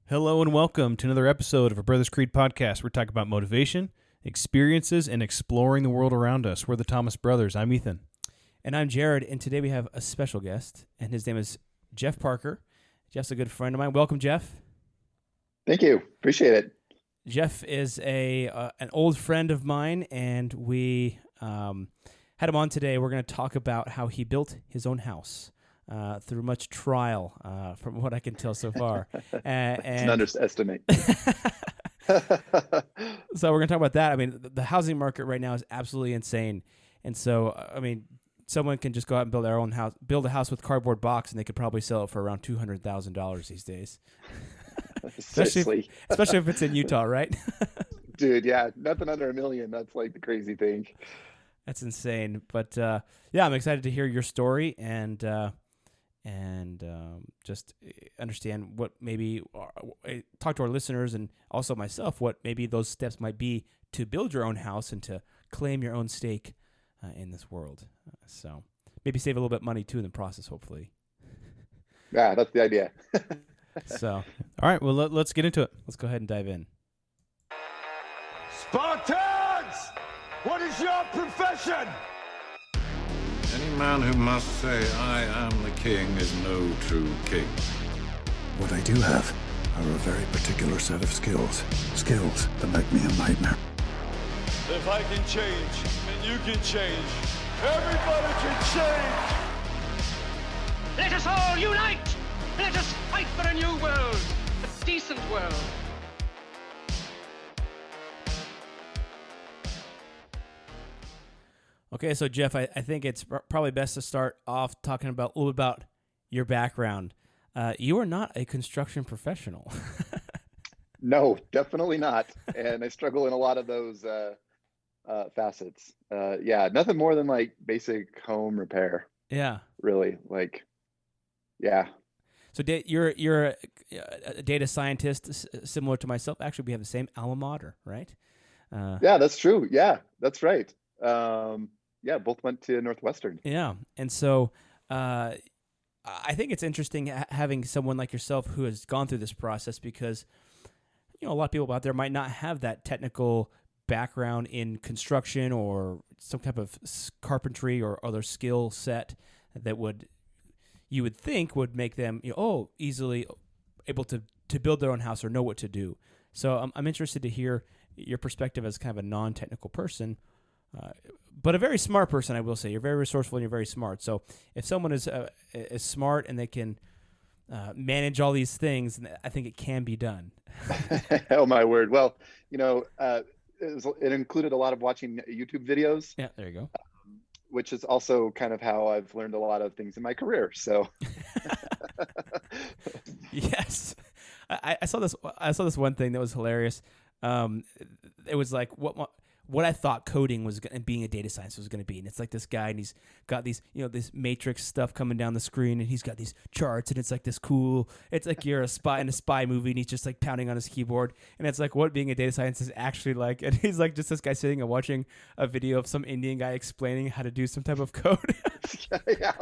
Hello and welcome to another episode of a Brothers Creed podcast. We're talking about motivation, experiences, and exploring the world around us. We're the Thomas Brothers. I'm Ethan. And I'm Jared, and today we have a special guest, and his name is Jeff Parker. Jeff's a good friend of mine. Welcome, Jeff. Thank you. Appreciate it. Jeff is an old friend of mine, and we had him on today. We're going to talk about how he built his own house through much trial, from what I can tell so far. It's an underestimate. So we're going to talk about that. I mean, the housing market right now is absolutely insane. And so, I mean, someone can just go out and build their own house, build a house with cardboard box, and they could probably sell it for around $200,000 these days. especially if it's in Utah, right? Dude, yeah, nothing under $1 million. That's like the crazy thing. That's insane. But yeah, I'm excited to hear your story and just understand what maybe talk to our listeners and also myself what maybe those steps might be to build your own house and to claim your own stake in this world. So maybe save a little bit of money too in the process, hopefully. Yeah, that's the idea. So, all right, well, let's get into it. Let's go ahead and dive in. Spartans! What is your profession? Any man who must say, I am the king, is no true king. What I do have are a very particular set of skills. Skills that make me a nightmare. If I can change, and you can change, everybody can change! Let us all unite! Let us fight for a new world, a decent world. Okay, so Jeff, I think it's probably best to start off talking about a little bit about your background. You are not a construction professional. No, definitely not. And I struggle in a lot of those facets. Yeah, nothing more than like basic home repair. Yeah. Really, like, yeah. So you're a data scientist similar to myself. Actually, we have the same alma mater, right? Yeah, that's true. Yeah, that's right. Yeah, both went to Northwestern. Yeah, and so I think it's interesting having someone like yourself who has gone through this process because, you know, a lot of people out there might not have that technical background in construction or some type of carpentry or other skill set that you would think would make them, easily able to build their own house or know what to do. So I'm interested to hear your perspective as kind of a non-technical person, but a very smart person, I will say. You're very resourceful and you're very smart. So if someone is smart and they can manage all these things, I think it can be done. Oh, my word. Well, it included a lot of watching YouTube videos. Yeah, there you go. Which is also kind of how I've learned a lot of things in my career. So, yes, I saw this. I saw this one thing that was hilarious. It was like what I thought coding was and being a data scientist was going to be, and it's like this guy, and he's got these, this matrix stuff coming down the screen, and he's got these charts, and it's like this cool. It's like you're a spy in a spy movie, and he's just like pounding on his keyboard, and it's like what being a data scientist is actually like, and he's like just this guy sitting and watching a video of some Indian guy explaining how to do some type of code. Yeah.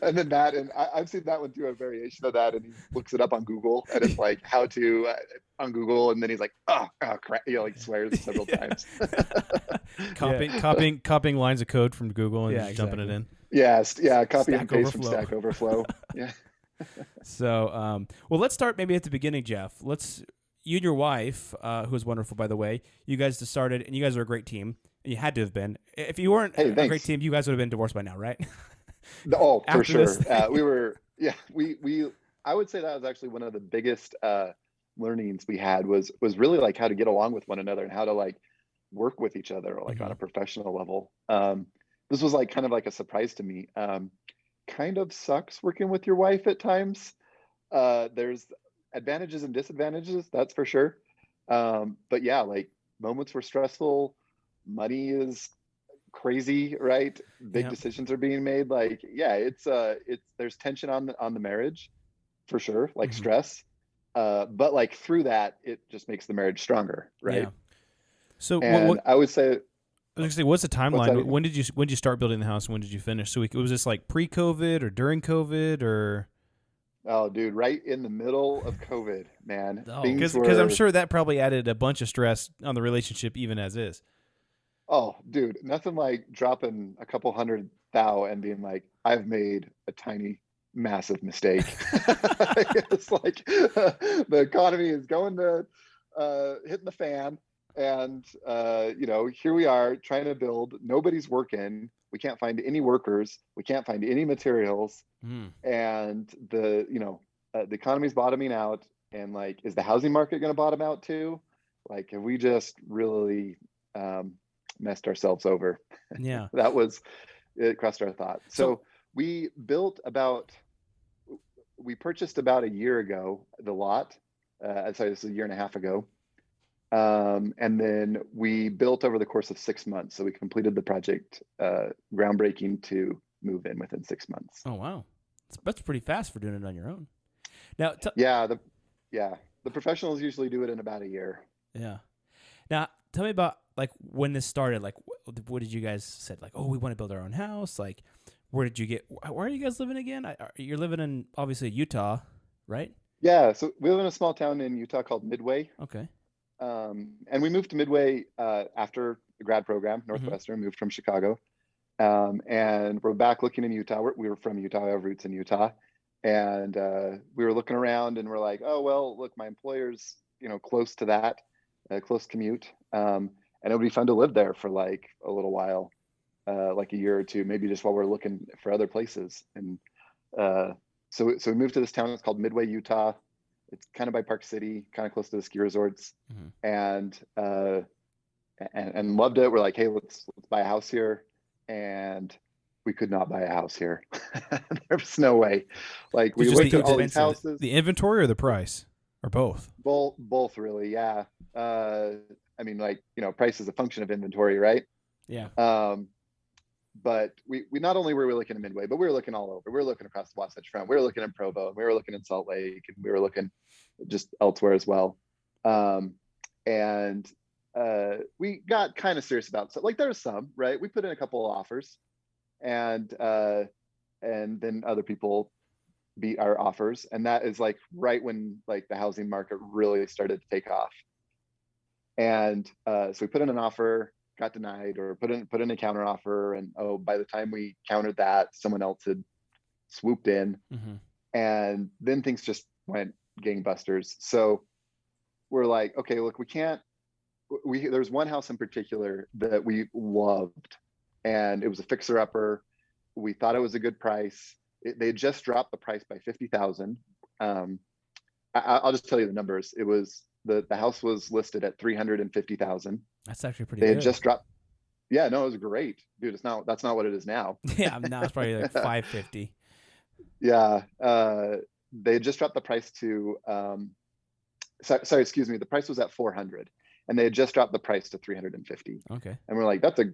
And then that, and I've seen that one too, a variation of that, and he looks it up on Google, and it's like how to on Google, and then he's like, oh crap, like swears several times. Copying lines of code from Google and just jumping it in. Yes, yeah, copy Stack and paste Overflow. from Stack Overflow. Yeah. So, well, let's start maybe at the beginning, Jeff. You and your wife, who is wonderful, by the way, you guys just started, and you guys are a great team. And you had to have been. If you weren't a great team, you guys would have been divorced by now, right? Oh, for sure. We were, yeah, I would say that was actually one of the biggest learnings we had was really like how to get along with one another and how to like work with each other like on a professional level. This was like kind of like a surprise to me. Kind of sucks working with your wife at times. There's advantages and disadvantages, that's for sure. But yeah, like moments were stressful. Money is crazy, right? Big decisions are being made. Like, yeah, it's there's tension on the marriage for sure, like stress. But like through that, it just makes the marriage stronger, right? Yeah. So I would say, what's the timeline? When did you start building the house? And when did you finish? So was this like pre-COVID or during COVID or? Oh, dude, right in the middle of COVID, man. Oh. Things Because I'm were, sure that probably added a bunch of stress on the relationship even as is. oh, dude, nothing like dropping a couple hundred thou and being like, I've made a tiny, massive mistake. It's like the economy is going to hitting the fan. And, here we are trying to build. Nobody's working. We can't find any workers. We can't find any materials. And the economy's bottoming out. And like, is the housing market going to bottom out too? Like, have we just really messed ourselves over? Yeah. That was, it crossed our thought. So we purchased about a year ago the lot. Sorry, this is a year and a half ago. And then we built over the course of 6 months. So we completed the project, groundbreaking to move in within 6 months. Oh, wow. That's pretty fast for doing it on your own. Now, The professionals usually do it in about a year. yeah. Now, tell me about like when this started. Like, what did you guys said? Like, oh, we want to build our own house. Like, where are you guys living again? You're living in obviously Utah, right? Yeah. So we live in a small town in Utah called Midway. Okay. And we moved to Midway after the grad program, Northwestern, moved from Chicago. And we're back looking in Utah. We were from Utah, I have roots in Utah. And we were looking around and we're like, oh, well, look, my employer's, close to that, close commute. And it would be fun to live there for like a little while, like a year or two, maybe just while we're looking for other places. And so we moved to this town. It's called Midway, Utah. It's kind of by Park City, kind of close to the ski resorts, and loved it. We're like, hey, let's buy a house here, and we could not buy a house here. There's no way. Like we looked at all these houses. The inventory or the price, or both? Both really, yeah. I mean, like price is a function of inventory, right? Yeah. But we not only were we looking at Midway, but we were looking all over. We were looking across the Wasatch Front. We were looking in Provo, and we were looking in Salt Lake, and we were looking just elsewhere as well. And we got kind of serious about it. Like there was some, right? We put in a couple of offers, and then other people beat our offers, and that is like right when like the housing market really started to take off. And so we put in an offer, got denied, or put in a counter offer, and by the time we countered that, someone else had swooped in, and then things just went gangbusters. So we're like, okay, look, there's one house in particular that we loved, and it was a fixer-upper. We thought it was a good price. They just dropped the price by $50,000. I'll just tell you the numbers. It was the house was listed at $350,000. That's actually pretty They good. had just dropped. Yeah, no, it was great, dude. That's not what it is now. Yeah, now it's probably like $550. Yeah, they had just dropped the price to. Sorry, excuse me. The price was at $400, and they had just dropped the price to $350. Okay. And we're like, that's a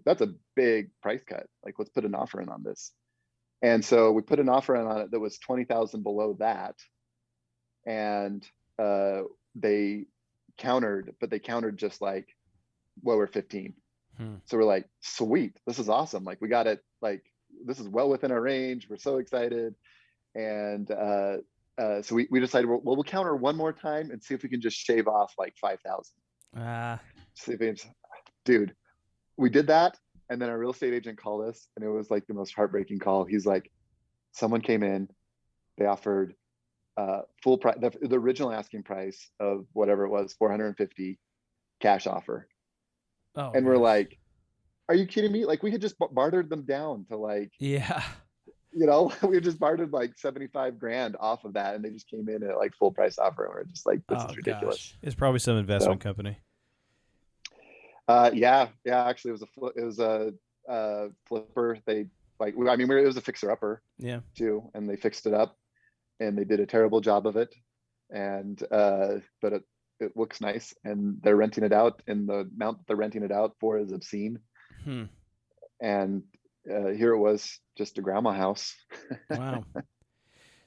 big price cut. Like, let's put an offer in on this. And so we put an offer in on it that was $20,000 below that, and they countered, but they countered just like, well, we're 15. So we're like, sweet, this is awesome. Like we got it. Like this is well within our range. We're so excited. And so we decided, well, we'll counter one more time and see if we can just shave off like 5,000. Dude, we did that. And then our real estate agent called us, and it was like the most heartbreaking call. He's like, someone came in, they offered full price, the original asking price of whatever it was, $450 cash offer. Oh, and we're like, are you kidding me? Like we had just bartered them down to like, yeah, we just bartered like 75 grand off of that, and they just came in at like full price offer, and we're just like, this is ridiculous. Gosh. It's probably some investment company. Yeah. Actually, it was a flipper. They it was a fixer upper. Yeah. Too, and they fixed it up, and they did a terrible job of it. And but it looks nice, and they're renting it out, and the amount that they're renting it out for is obscene. And here it was, just a grandma house. Wow.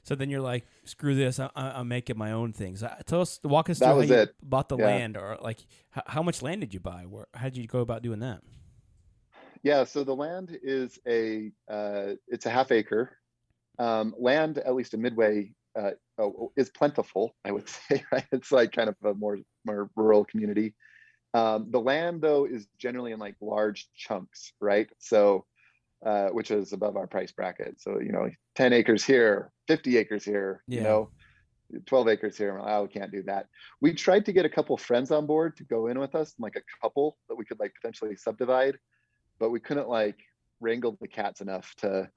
So then you're like, screw this, I'm making my own things. Walk us That through was how you it. bought the Yeah. land, or like how much land did you buy? How did you go about doing that? Yeah, so the land is it's a half acre. Land, at least in Midway, is plentiful, I would say, right? It's like kind of a more rural community. The land though is generally in like large chunks, right? So which is above our price bracket. So 10 acres here, 50 acres here, 12 acres here. Oh, we can't do that. We tried to get a couple friends on board to go in with us, like a couple that we could like potentially subdivide, but we couldn't like wrangle the cats enough to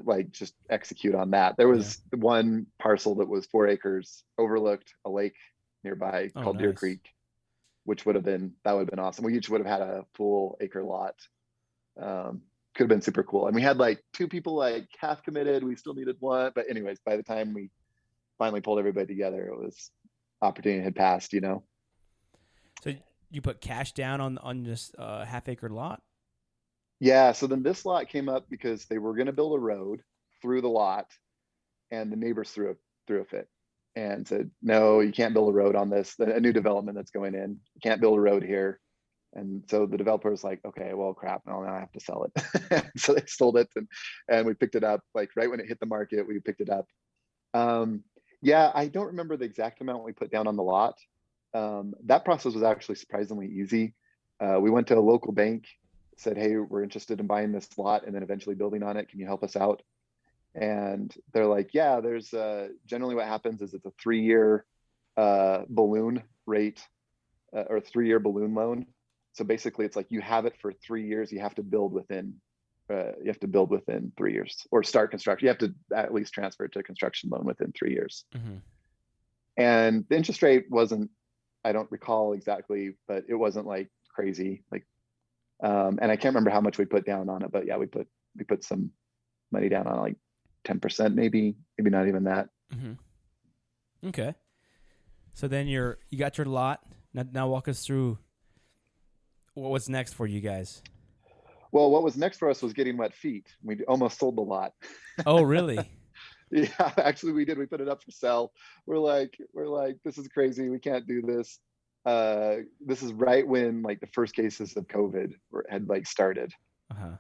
like just execute on that. There was one parcel that was 4 acres, overlooked a lake nearby called Deer Creek, which would have been awesome. We each would have had a full acre lot. Could have been super cool. And we had like 2 people like half committed. We still needed one, but anyways, by the time we finally pulled everybody together, it was opportunity had passed. So you put cash down on this half-acre lot? Yeah. So then this lot came up because they were going to build a road through the lot, and the neighbors threw a fit and said, "No, you can't build a road on this. A new development that's going in. You can't build a road here." And so the developer was like, "Okay, well, crap. Now I have to sell it." So they sold it, and we picked it up like right when it hit the market. We picked it up. Yeah, I don't remember the exact amount we put down on the lot. That process was actually surprisingly easy. We went to a local bank, said, "Hey, we're interested in buying this lot and then eventually building on it. Can you help us out?" And they're like, "Yeah, there's generally what happens is it's a 3-year balloon rate or 3-year balloon loan. So basically it's like you have it for 3 years. You have to build within 3 years or start construction. You have to at least transfer it to a construction loan within 3 years." Mm-hmm. And the interest rate wasn't, I don't recall exactly, but it wasn't like crazy. Like, and I can't remember how much we put down on it, but yeah, we put some money down on like 10%, maybe not even that. Mm-hmm. Okay. So then you got your lot. Now walk us through what's next for you guys. Well, what was next for us was getting wet feet. We almost sold the lot. Oh, really? Yeah, actually we did. We put it up for sale. We're like, this is crazy. We can't do this. This is right when like the first cases of COVID had like started. Uh-huh.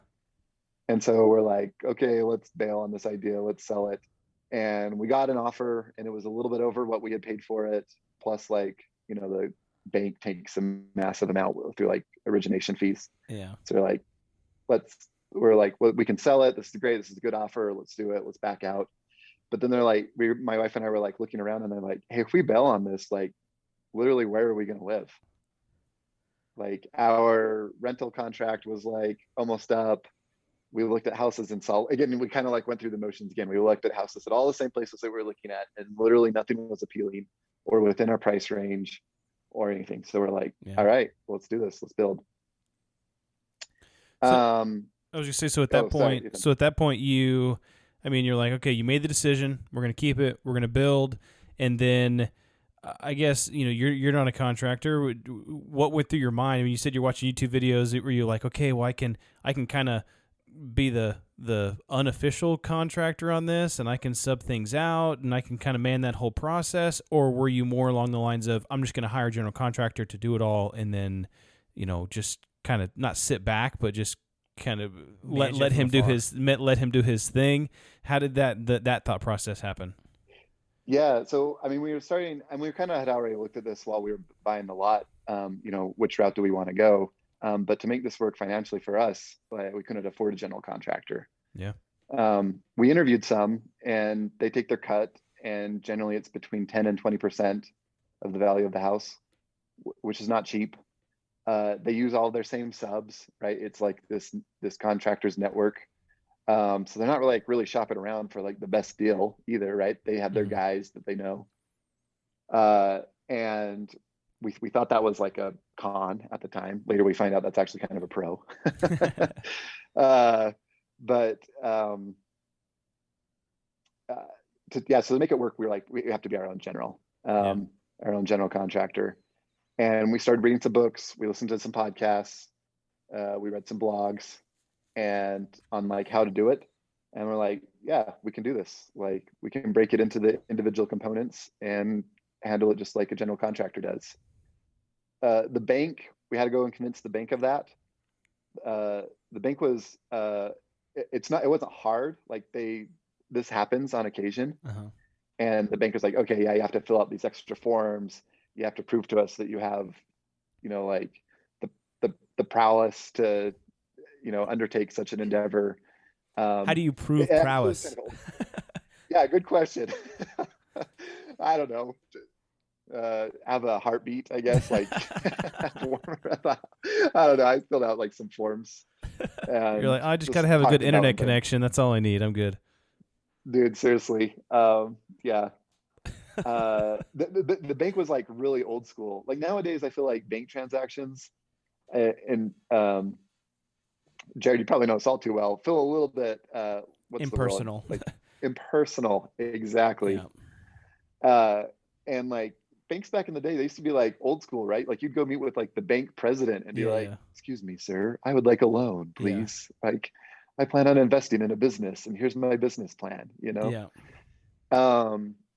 And so we're like, okay, let's bail on this idea. Let's sell it. And we got an offer, and it was a little bit over what we had paid for it. Plus like, the bank takes a massive amount through like origination fees. Yeah. So we're like, well, we can sell it. This is great. This is a good offer. Let's do it. Let's back out. But then they're like, my wife and I were like looking around, and they're like, "Hey, if we bail on this, like literally where are we going to live?" Like our rental contract was like almost up. We looked at houses in Salt. Again, we kind of like went through the motions again. We looked at houses at all the same places that we were looking at, and literally nothing was appealing or within our price range or anything. So we're like, all right, let's do this. Let's build. So, I was gonna say, so at that point, you're like, okay, you made the decision. We're gonna keep it. We're gonna build, and then I guess you're not a contractor. What went through your mind? I mean, you said you're watching YouTube videos. Were you like, okay, well, I can kind of be the unofficial contractor on this, and I can sub things out, and I can kind of man that whole process? Or were you more along the lines of, I'm just going to hire a general contractor to do it all, and then just kind of not sit back, but just kind of let him do his thing? How did that thought process happen? Yeah, so we were starting, and we kind of had already looked at this while we were buying the lot. Which route do we want to go? But to make this work financially for us, we couldn't afford a general contractor. Yeah. We interviewed some, and they take their cut, and generally it's between 10 and 20% of the value of the house, which is not cheap. They use all their same subs, right? It's like this Contractors Network. So they're not really shopping around for like the best deal either, right? They have their guys that they know. And we thought that was like a con at the time. Later we find out that's actually kind of a pro. So to make it work, we were like, we have to be our own general, our own general contractor. And we started reading some books. We listened to some podcasts. We read some blogs and on like how to do it. And we're like, yeah, we can do this. Like we can break it into the individual components and handle it just like a general contractor does. The bank, we had to go and convince the bank of that. The bank was, it wasn't hard. Like this happens on occasion. Uh-huh. And the bank was like, okay, yeah, you have to fill out these extra forms. You have to prove to us that you have, like the prowess to, undertake such an endeavor. How do you prove Yeah, prowess? yeah, good question. I don't know. Have a heartbeat, I guess. Like, I don't know. I filled out like some forms. And you're like, I just got to have a good internet connection. That's all I need. I'm good. Dude, seriously. Yeah. The bank was like really old school. Like nowadays, I feel like bank transactions, and Jared, you probably know this all too well, feel a little bit what's impersonal. The word? Like impersonal, exactly. Yeah. And like banks back in the day, they used to be like old school, right? Like you'd go meet with like the bank president and be like, "Excuse me, sir, I would like a loan, please. Yeah. Like, I plan on investing in a business, and here's my business plan." Yeah.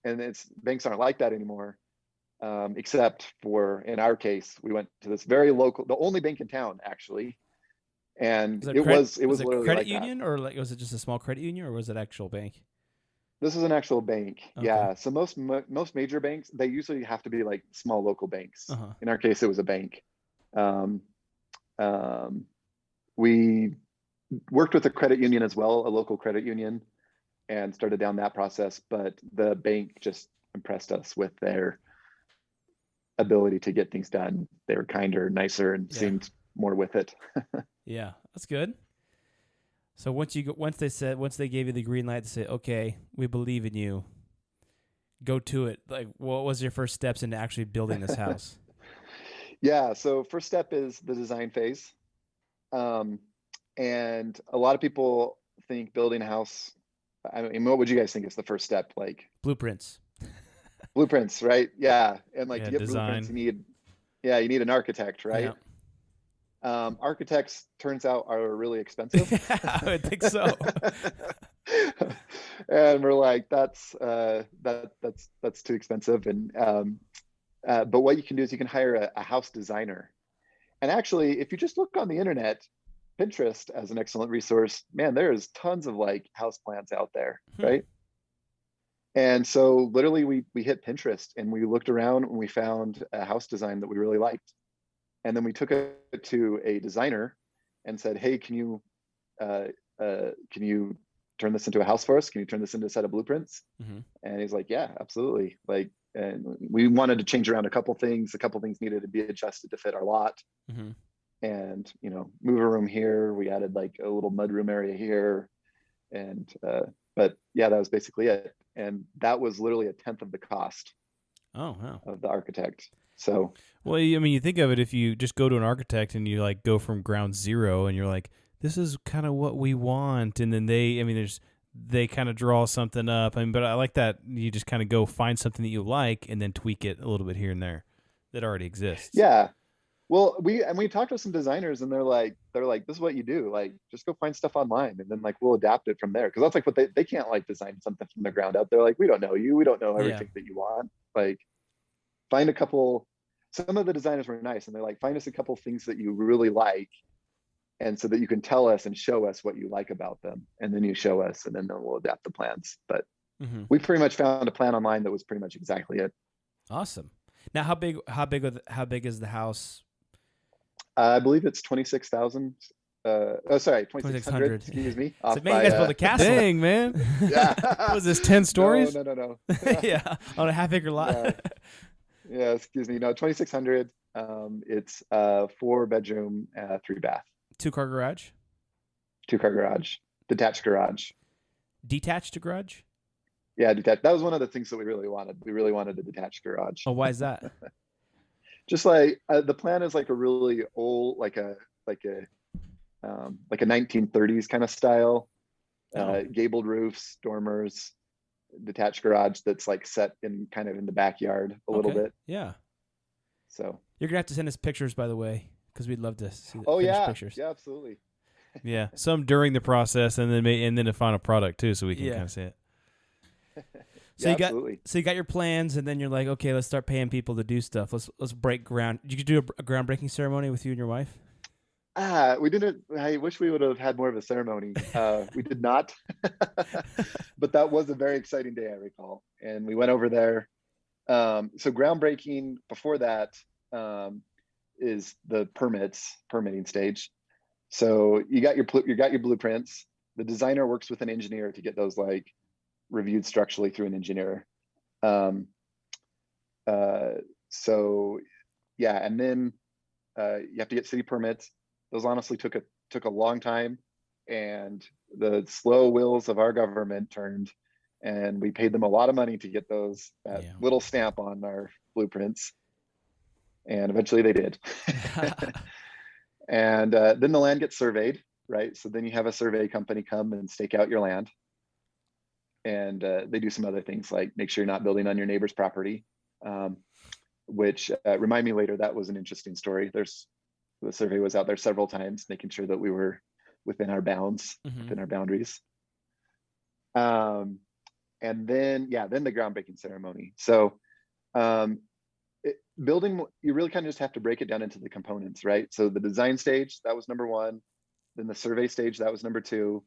And banks aren't like that anymore, except for, in our case, we went to this very local, the only bank in town actually, and it was literally a credit like union, that. or like was it just a small credit union, or was it actual bank? This is an actual bank. Okay. Yeah. So most major banks, they usually have to be like small local banks. Uh-huh. In our case, it was a bank. We worked with a credit union as well, a local credit union, and started down that process. But the bank just impressed us with their ability to get things done. They were kinder, nicer, and seemed more with it. Yeah, that's good. So once they gave you the green light to say, okay, we believe in you, go to it. Like, what was your first steps into actually building this house? Yeah. So first step is the design phase. And a lot of people think building a house, I mean, what would you guys think is the first step? Like blueprints. Blueprints, right? Yeah. And like to get design. blueprints, you need an architect, right? Yeah. Architects, turns out, are really expensive. I would think so. And we're like, that's too expensive. And but what you can do is you can hire a house designer. And actually, if you just look on the internet, Pinterest as an excellent resource, man, there's tons of like house plans out there, right? And so literally we hit Pinterest and we looked around and we found a house design that we really liked. And then we took it to a designer and said, "Hey, can you turn this into a house for us? Can you turn this into a set of blueprints?" Mm-hmm. And he's like, "Yeah, absolutely." Like, and we wanted to change around a couple things. A couple things needed to be adjusted to fit our lot. Mm-hmm. And move a room here. We added like a little mudroom area here, and but yeah, that was basically it. And that was literally 1/10 of the cost. Oh, wow. Of the architect. So, well, I mean, you think of it, if you just go to an architect and you like go from ground zero and you're like, this is kind of what we want. And then they kind of draw something up. But I like that you just kind of go find something that you like and then tweak it a little bit here and there that already exists. Yeah. Well, we talked to some designers and they're like, this is what you do. Like, just go find stuff online and then like, we'll adapt it from there. Cause that's like what they can't like design something from the ground up. They're like, we don't know you. We don't know everything that you want. Like, find a couple. Some of the designers were nice and they're like, find us a couple things that you really like. And so that you can tell us and show us what you like about them. And then you show us and then we'll adapt the plans. But we pretty much found a plan online that was pretty much exactly it. Awesome. Now, how big is the house? I believe it's 26,000. 2,600. Excuse me. So, man, you guys built a castle. Dang, man. Yeah. Was this 10 stories? No. Yeah, on a half-acre lot. Yeah, excuse me. No, 2,600. It's 4-bedroom, 3-bath. 2-car garage? 2-car garage. Detached garage. Detached garage? Yeah, detached. That was one of the things that we really wanted. We really wanted a detached garage. Oh, why is that? Just like the plan is like a really old, like a 1930s kind of style, gabled roofs, dormers, detached garage that's like set in kind of in the backyard a little bit. Yeah. So you're gonna have to send us pictures, by the way, because we'd love to see the pictures. Yeah, absolutely. Yeah, some during the process and then a final product too, so we can kind of see it. So you got your plans, and then you're like, okay, let's start paying people to do stuff. Let's break ground. You could do a groundbreaking ceremony with you and your wife. We didn't. I wish we would have had more of a ceremony. We did not, but that was a very exciting day, I recall. And we went over there. So groundbreaking before that is the permitting stage. So you got your blueprints. The designer works with an engineer to get those like reviewed structurally through an engineer. So yeah, and then you have to get city permits. Those honestly took a long time, and the slow wheels of our government turned, and we paid them a lot of money to get that little stamp on our blueprints, and eventually they did. And then the land gets surveyed, right? So then you have a survey company come and stake out your land, and they do some other things like make sure you're not building on your neighbor's property, which remind me later, that was an interesting story. The survey was out there several times, making sure that we were within our bounds, within our boundaries. And then the groundbreaking ceremony. So building, you really kind of just have to break it down into the components, right? So the design stage, that was number one. Then the survey stage, that was number two.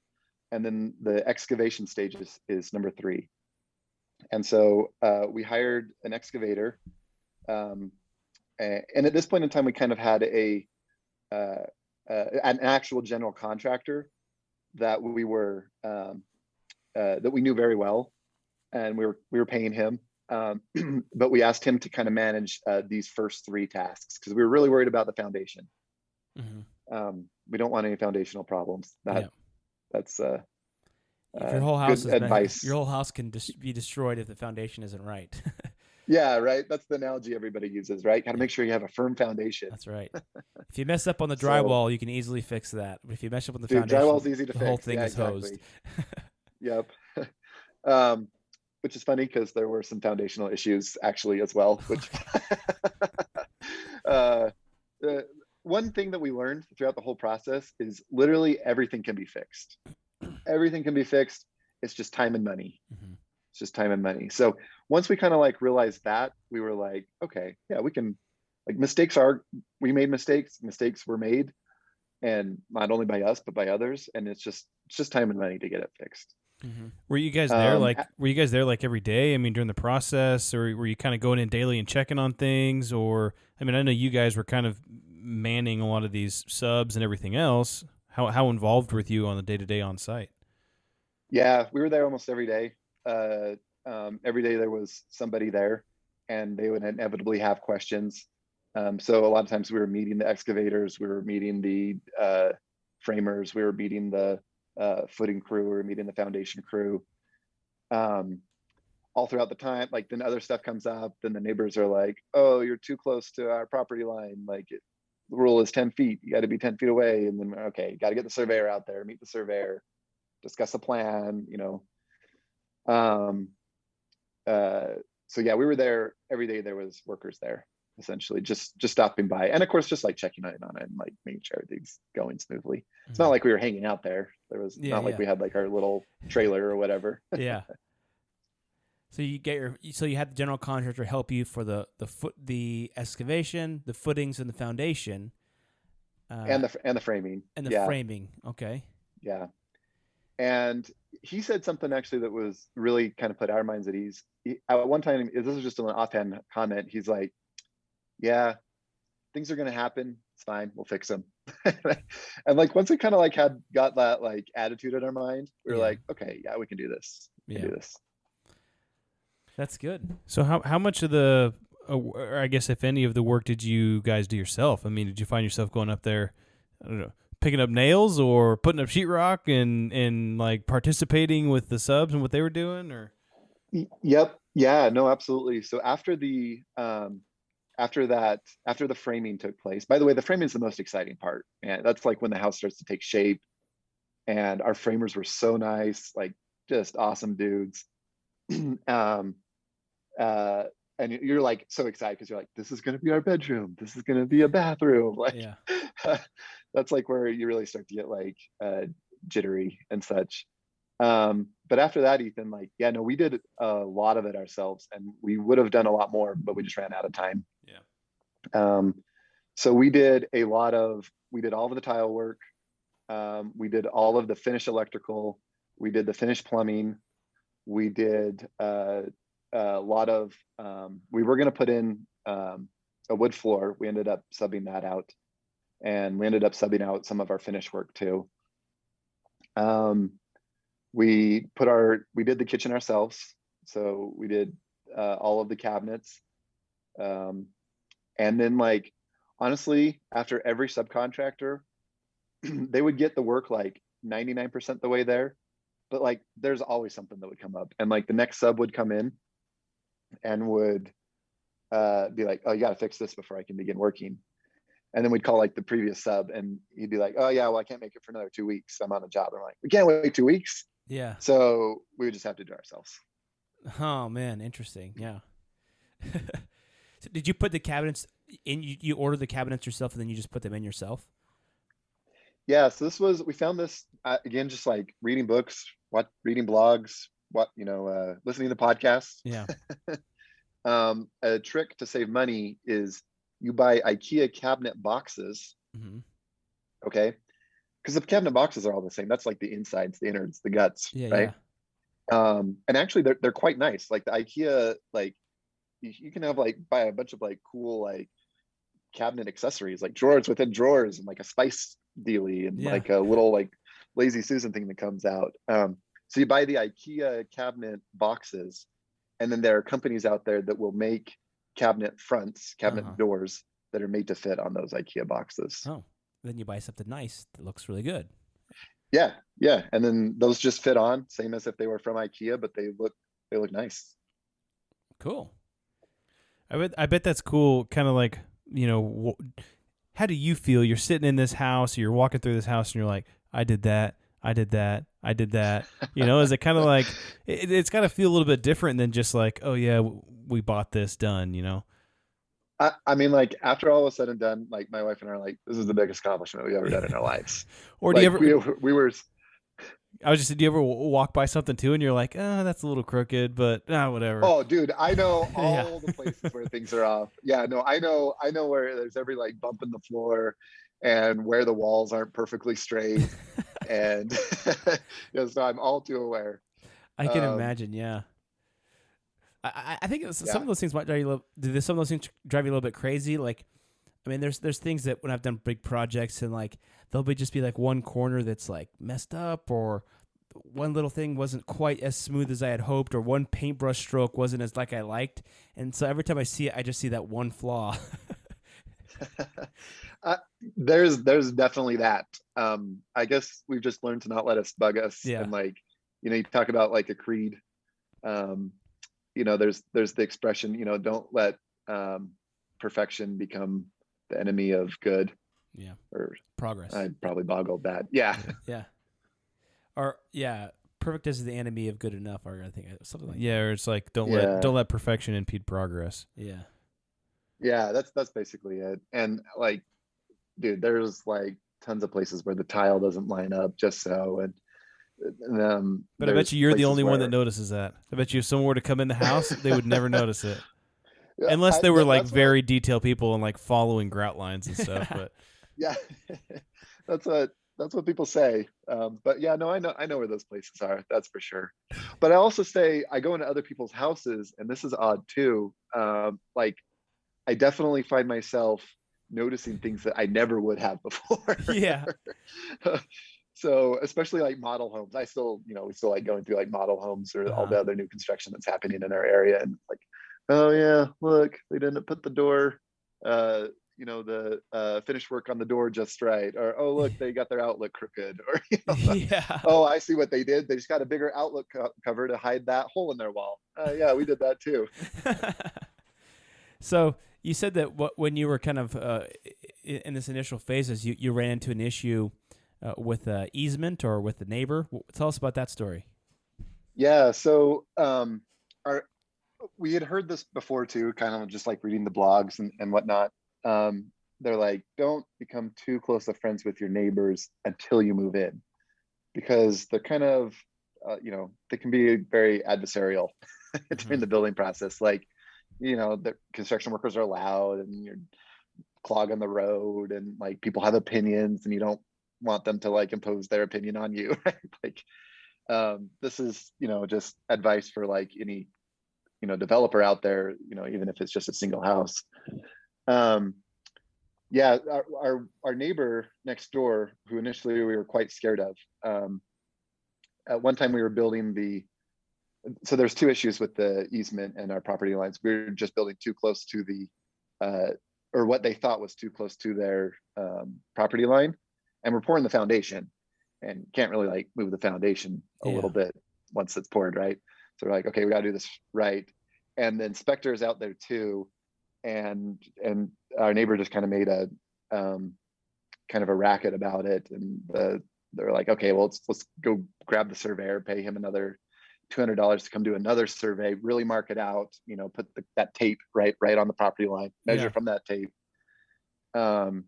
And then the excavation stage is number three. And so we hired an excavator. And at this point in time, we kind of had an actual general contractor that we were that we knew very well, and we were paying him, but we asked him to kind of manage these first three tasks because we were really worried about the foundation. We don't want any foundational problems. That's your whole house good advice. Your whole house can be destroyed if the foundation isn't right. Yeah, right. That's the analogy everybody uses, right? Got to make sure you have a firm foundation. That's right. If you mess up on the drywall, you can easily fix that. But if you mess up on the foundation, drywall's easy to fix. The whole thing is hosed. Yep. Which is funny because there were some foundational issues actually as well. Which one thing that we learned throughout the whole process is literally everything can be fixed. Everything can be fixed. It's just time and money. It's just time and money. So once we kind of like realized that, we were like, okay, yeah, we can, like we made mistakes were made, and not only by us, but by others. And it's just time and money to get it fixed. Were you guys there like every day? I mean, during the process, or were you kind of going in daily and checking on things? Or, I mean, I know you guys were kind of manning a lot of these subs and everything else. How involved were you on the day-to-day on site? Yeah, we were there almost every day. Every day there was somebody there, and they would inevitably have questions. So a lot of times we were meeting the excavators, we were meeting the framers, we were meeting the footing crew, we were meeting the foundation crew. All throughout the time, like then other stuff comes up, then the neighbors are like, "Oh, you're too close to our property line. Like the rule is 10 feet. You got to be 10 feet away." And then okay, you got to get the surveyor out there, meet the surveyor, discuss a plan. So yeah, we were there every day. There was workers there, essentially just stopping by, and of course just like checking in on it and like making sure everything's going smoothly. It's not like we were hanging out there. There was like we had like our little trailer or whatever. Yeah. So you had the general contractor help you for the excavation, the footings, and the foundation, and the framing and the framing. Okay. Yeah. And he said something actually that was really kind of put our minds at ease. At one time, this was just an offhand comment. He's like, "Yeah, things are going to happen. It's fine. We'll fix them." And like once we kind of like got that like attitude in our mind, we were like, "Okay, yeah, we can do this. We can do this." That's good. So how much of the, or I guess if any of the work did you guys do yourself? I mean, did you find yourself going up there, I don't know, picking up nails or putting up sheetrock and like participating with the subs and what they were doing? Or Yep. Yeah, no, absolutely. So after the framing took place, by the way, the framing is the most exciting part. And that's like when the house starts to take shape, and our framers were so nice, like just awesome dudes. And you're like so excited because you're like, this is going to be our bedroom. This is going to be a bathroom. Like, that's like where you really start to get like jittery and such. But after that, Ethan, like, yeah, no, we did a lot of it ourselves, and we would have done a lot more, but we just ran out of time. Yeah. So we did a lot of we did all of the tile work. We did all of the finished electrical. We did the finished plumbing. We did a lot of, we were going to put in a wood floor. We ended up subbing that out, and we ended up subbing out some of our finished work too. We did the kitchen ourselves. So we did all of the cabinets. And then, like, honestly, after every subcontractor, they would get the work like 99% the way there, but like there's always something that would come up, and like the next sub would come in and would be like, oh, you got to fix this before I can begin working. And then we'd call like the previous sub, and he'd be like, oh yeah, well, I can't make it for another 2 weeks, I'm on the job. And I'm like, we can't wait 2 weeks. Yeah. So we would just have to do it ourselves. Oh man, interesting. Yeah. So did you put the cabinets in? You ordered the cabinets yourself, and then you just put them in yourself? Yeah. So we found this again, just like reading books, reading blogs, listening to podcasts. Yeah. A trick to save money is you buy IKEA cabinet boxes. Mm-hmm. Okay. Because the cabinet boxes are all the same. That's like the insides, the innards, the guts, Yeah, right? Yeah. And actually they're quite nice. Like the IKEA, like you can have like buy a bunch of like cool like cabinet accessories, like drawers within drawers, and like a spice dealie, and like a little like Lazy Susan thing that comes out. So you buy the IKEA cabinet boxes, and then there are companies out there that will make cabinet fronts, cabinet doors that are made to fit on those IKEA boxes. Oh, then you buy something nice that looks really good. Yeah. And then those just fit on, same as if they were from IKEA, but they look nice. Cool. I bet that's cool. Kind of like, how do you feel? You're sitting in this house, or you're walking through this house, and you're like, I did that. Is it kind of like, it's got to feel a little bit different than just like, oh yeah, we bought this done, I mean, like, after all was said and done, like, my wife and I are like, this is the biggest accomplishment we've ever done in our lives. Or like, do you ever, we were, I was just, do you ever walk by something too and you're like, that's a little crooked, but whatever. Oh, dude, I know all the places where things are off. Yeah, no, I know where there's every like bump in the floor, and where the walls aren't perfectly straight. And so I'm all too aware. I can imagine. Yeah. I think some of those things might drive you some of those things drive you a little bit crazy? Like, I mean, there's things that when I've done big projects, and like there'll just be like one corner that's like messed up, or one little thing wasn't quite as smooth as I had hoped, or one paintbrush stroke wasn't as like I liked, and so every time I see it, I just see that one flaw. There's definitely that. I guess we've just learned to not let us bug us. Yeah. And like, you talk about like a creed. There's the expression, don't let perfection become the enemy of good. Yeah. Or progress. I probably boggled that. Yeah. Yeah. Or perfect is the enemy of good enough, or I think something like that. Or it's like don't let perfection impede progress. Yeah. Yeah, that's basically it. And like, dude, there's like tons of places where the tile doesn't line up just so. But I bet you're the only one that notices that. I bet you if someone were to come in the house, they would never notice it. Unless they were like very detailed people and like following grout lines and stuff. But yeah, that's what people say. But yeah, no, I know where those places are. That's for sure. But I also say I go into other people's houses, and this is odd too. Like, I definitely find myself noticing things that I never would have before. Yeah. So especially like model homes, I still, we still like going through like model homes or all the other new construction that's happening in our area. And like, oh yeah, look, they didn't put the door, the finished work on the door just right. Or, oh, look, they got their outlet crooked. Or, oh, I see what they did. They just got a bigger outlet cover to hide that hole in their wall. Yeah, we did that too. So you said that when you were kind of in this initial phases, you ran into an issue with easement or with the neighbor. Tell us about that story. Yeah, so we had heard this before too, kind of just like reading the blogs and whatnot. They're like, don't become too close of friends with your neighbors until you move in, because they're kind of, they can be very adversarial during the building process. Like, the construction workers are loud, and you're clogging the road, and like people have opinions and you don't want them to like impose their opinion on you. Right? Like this is, you know, just advice for like any, you know, developer out there, you know, even if it's just a single house. Yeah, our neighbor next door, who initially we were quite scared of, at one time we were building so there's two issues with the easement and our property lines. We were just building too close to or what they thought was too close to their property line, and we're pouring the foundation and can't really like move the foundation a little bit once it's poured, right? So we're like, okay, we got to do this right. And the inspector is out there too, and our neighbor just kind of made a kind of a racket about it, and they're like, okay, well, let's go grab the surveyor, pay him another $200 to come do another survey, really mark it out, you know, put that tape right on the property line, measure from that tape. And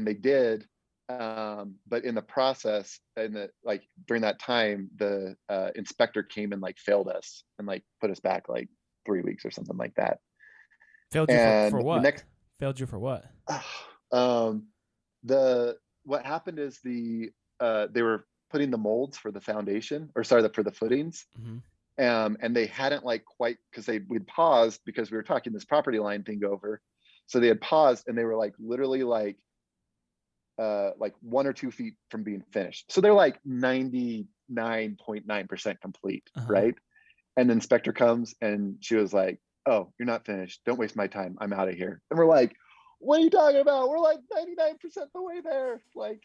they did, but in the process, like during that time, the inspector came and like failed us and like put us back like 3 weeks or something like that. Failed you for what? Failed you for what? What happened is they were putting the molds for the foundation, or sorry, for the footings. Mm-hmm. And they hadn't like quite, because we'd paused because we were talking this property line thing over. So they had paused and they were like literally like 1 or 2 feet from being finished. So they're like 99.9% complete, right? And the inspector comes and she was like, "Oh, you're not finished. Don't waste my time. I'm out of here." And we're like, "What are you talking about? We're like 99% the way there." Like,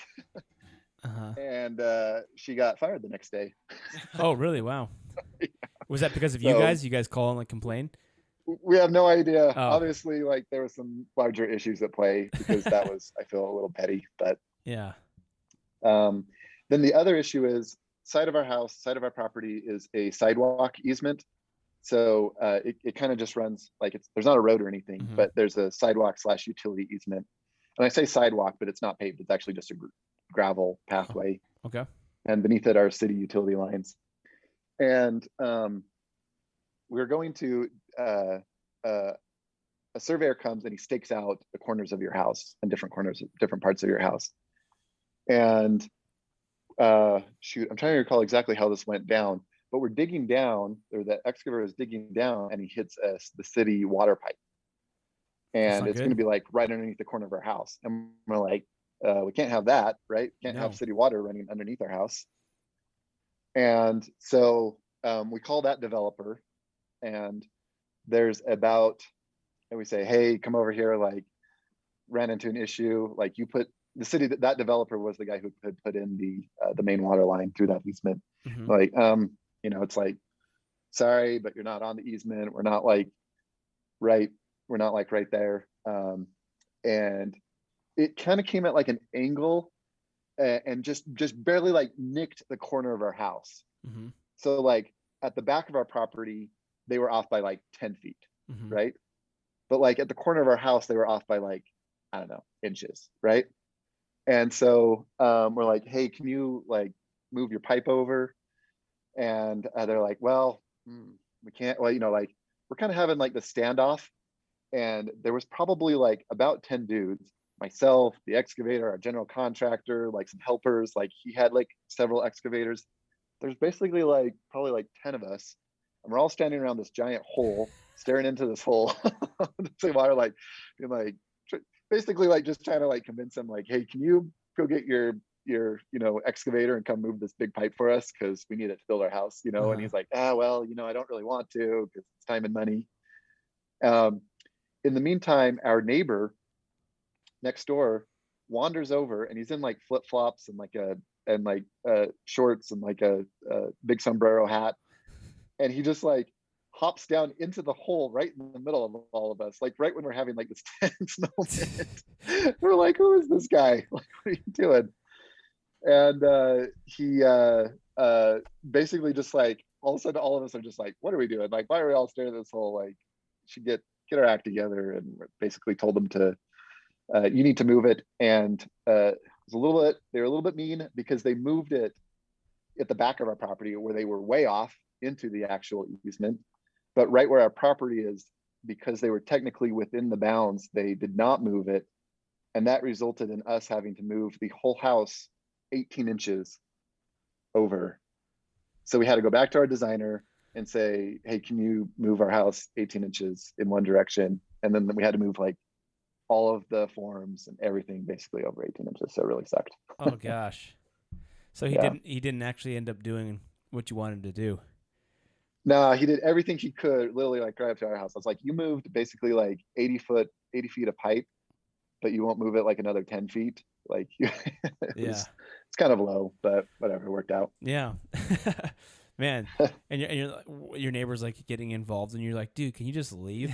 and she got fired the next day. Oh, really? Wow. Yeah. Was that because of you guys? You guys call and like complain? We have no idea. Oh. Obviously, like there was some larger issues at play, because that was, I feel, a little petty. But yeah. Then the other issue is side of our property is a sidewalk easement. So it kind of just runs like there's not a road or anything, but there's a sidewalk / utility easement. And I say sidewalk, but it's not paved. It's actually just a gravel pathway. Oh, okay. And beneath it are city utility lines. And we're going to a surveyor comes and he stakes out the corners of your house and different parts of your house. And shoot, I'm trying to recall exactly how this went down, but we're digging down, or the excavator is digging down, and he hits the city water pipe. And it's going to be like right underneath the corner of our house. And we're like, we can't have that, right? Can't have city water running underneath our house. And so we call that developer, and there's and we say, "Hey, come over here, like ran into an issue. Like you put the city, that developer was the guy who had put in the main water line through that easement." Like, you know, it's like, sorry, but you're not on the easement. We're not like right there. And it kind of came at like an angle and just barely like nicked the corner of our house. So like at the back of our property, they were off by like 10 feet, right? But like at the corner of our house, they were off by like, I don't know, inches, right? And so we're like, "Hey, can you like move your pipe over?" And they're like, "Well, we can't." Well, you know, like we're kind of having like the standoff, and there was probably like about 10 dudes, myself, the excavator, our general contractor, like some helpers, like he had like several excavators. There's basically like probably like 10 of us, and we're all standing around this giant hole, staring into this hole. So we're like, being like, basically like just trying to like convince them like, "Hey, can you go get your you know excavator and come move this big pipe for us, because we need it to build our house," you know. And he's like, "Well, you know, I don't really want to, because it's time and money." In the meantime, our neighbor next door wanders over, and he's in like flip-flops and like shorts and like a big sombrero hat, and he just like hops down into the hole right in the middle of all of us, like right when we're having like this tense moment. We're like, "Who is this guy? Like, what are you doing?" And he basically just like, all of a sudden all of us are just like, "What are we doing? Like, why are we all staring at this hole? Like, should get our act together." And basically told them to you need to move it. And they were a little bit mean, because they moved it at the back of our property where they were way off into the actual easement. But right where our property is, because they were technically within the bounds, they did not move it. And that resulted in us having to move the whole house 18 inches over. So we had to go back to our designer and say, hey, can you move our house 18 inches in one direction? And then we had to move like all of the forms and everything basically over 18 inches. So it really sucked. Oh gosh. So he didn't actually end up doing what you wanted to do. No, he did everything he could, literally like right up to our house. I was like, you moved basically like 80 feet of pipe, but you won't move it like another 10 feet. Like it's kind of low, but whatever, it worked out. Yeah. Man, and your neighbor's like getting involved, and you're like, dude, can you just leave?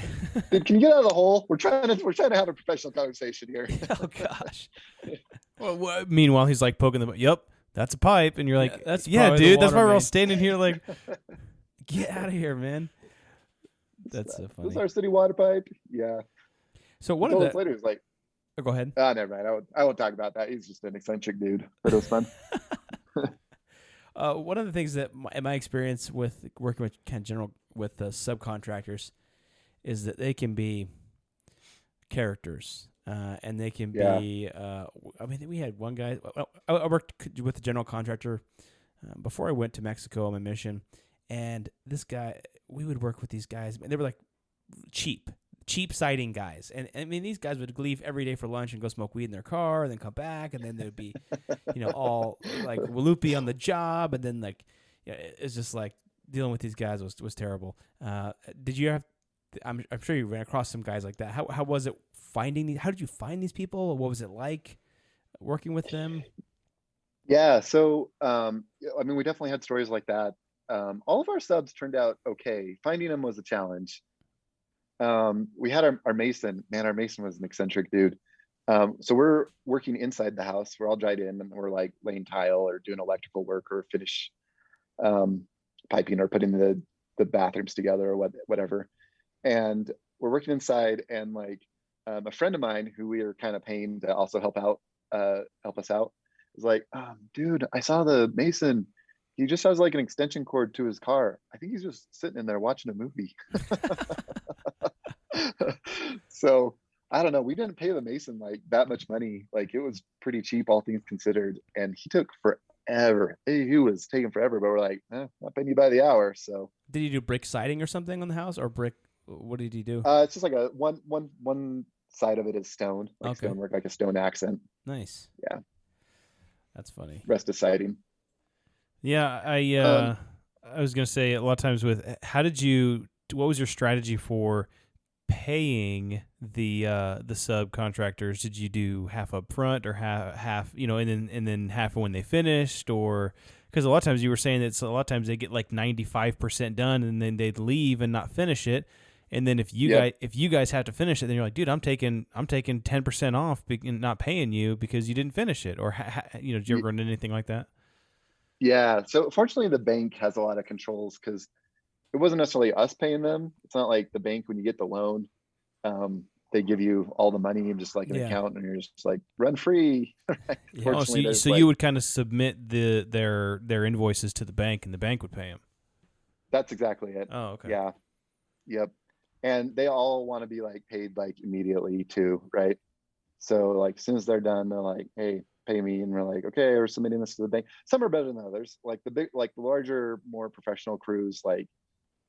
Dude, can you get out of the hole? We're trying to have a professional conversation here. Oh gosh. Well, meanwhile, he's like poking the. Yep, that's a pipe, and you're like, that's dude. That's why we're all standing here like, get out of here, man. That's so funny. This is our city water pipe. Yeah. So one of the later, he's like, oh, go ahead. Never mind. I won't talk about that. He's just an eccentric dude, but it was fun. One of the things that in my experience with working with with subcontractors is that they can be characters, and they can be. I mean, we had one guy. I worked with a general contractor before I went to Mexico on my mission, and this guy, we would work with these guys. They were like cheap siding guys. And I mean, these guys would leave every day for lunch and go smoke weed in their car and then come back. And then they'd be, all like loopy on the job. And then it's just like dealing with these guys was terrible. Did you have, I'm sure you ran across some guys like that. How was it finding how did you find these people? What was it like working with them? Yeah. So, I mean, we definitely had stories like that. All of our subs turned out okay. Finding them was a challenge. We had our mason. Man, our mason was an eccentric dude. So we're working inside the house. We're all dried in and we're like laying tile or doing electrical work or finish piping or putting the bathrooms together or whatever. And we're working inside, and like a friend of mine who we are kind of paying to also help us out was like, dude, I saw the mason. He just has like an extension cord to his car. I think he's just sitting in there watching a movie. So I don't know. We didn't pay the mason like that much money. Like it was pretty cheap, all things considered. And he took forever. He was taking forever, but we're like, not paying you by the hour. So did he do brick siding or something on the house, or brick? What did he do? It's just like a one side of it is stone, like stonework, like a stone accent. Nice. Yeah. That's funny. Rest is siding. Yeah, I was gonna say a lot of times what was your strategy for paying the subcontractors? Did you do half up front or half and then half when they finished? Or because a lot of times you were saying that a lot of times they get like 95% done and then they'd leave and not finish it. And then if you guys have to finish it, then you're like, dude, I'm taking 10% off and not paying you because you didn't finish it. Or did you ever run into anything like that? Yeah. So fortunately, the bank has a lot of controls because it wasn't necessarily us paying them. It's not like the bank when you get the loan, they give you all the money and just like an account, and you're just like run free. Right? So you would kind of submit their invoices to the bank, and the bank would pay them. That's exactly it. Oh, okay. Yeah. Yep. And they all want to be like paid like immediately too, right? So like as soon as they're done, they're like, hey, pay me. And we're like, okay, we're submitting this to the bank. Some are better than others. Like the larger, more professional crews, like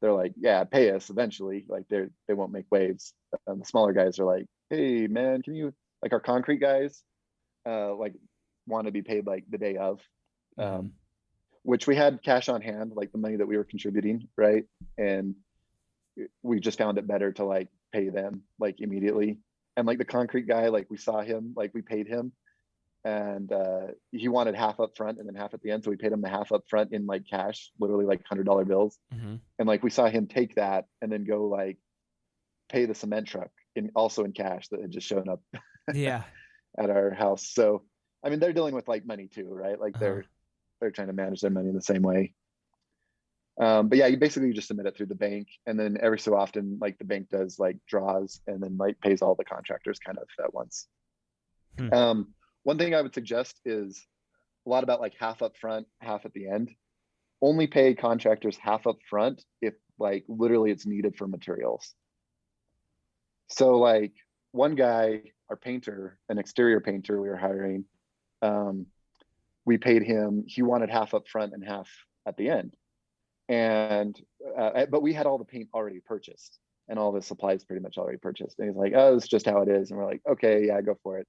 they're like, yeah, pay us eventually. Like they won't make waves. The smaller guys are like, hey man, can you, like our concrete guys, like want to be paid like the day of, which we had cash on hand, like the money that we were contributing, right? And we just found it better to like pay them like immediately. And like the concrete guy, like we saw him, like we paid him, and he wanted half up front and then half at the end, so we paid him the half up front in like cash, literally like $100 bills. And like we saw him take that and then go like pay the cement truck also in cash that had just shown up at our house. So I mean, they're dealing with like money too, right? Like they're trying to manage their money in the same way. But yeah, you basically just submit it through the bank, and then every so often like the bank does like draws and then like pays all the contractors kind of at once. One thing I would suggest is a lot about like half up front, half at the end. Only pay contractors half up front if like literally it's needed for materials. So like one guy, our painter, an exterior painter we were hiring, we paid him, he wanted half up front and half at the end. And, but we had all the paint already purchased and all the supplies pretty much already purchased. And he's like, oh, it's just how it is. And we're like, okay, yeah, go for it.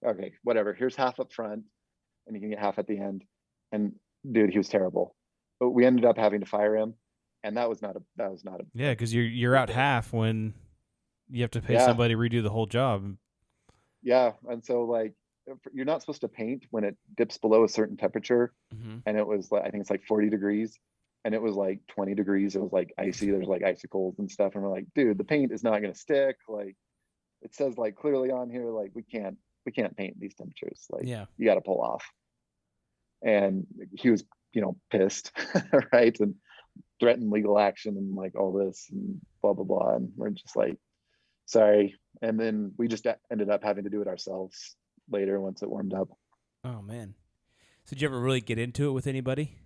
Okay, whatever. Here's half up front and you can get half at the end. And dude, he was terrible. But we ended up having to fire him. And that was not a yeah, because you're out half when you have to pay somebody to redo the whole job. Yeah, and so like you're not supposed to paint when it dips below a certain temperature, and it was like I think it's like 40 degrees, and it was like 20 degrees. It was like icy. There's like icicles and stuff, and we're like, dude, the paint is not going to stick. Like it says like clearly on here, like we can't paint these temperatures. Like you got to pull off. And he was pissed, right, and threatened legal action and like all this and blah blah blah, and we're just like, sorry. And then we just ended up having to do it ourselves later once it warmed up. Oh man. So did you ever really get into it with anybody?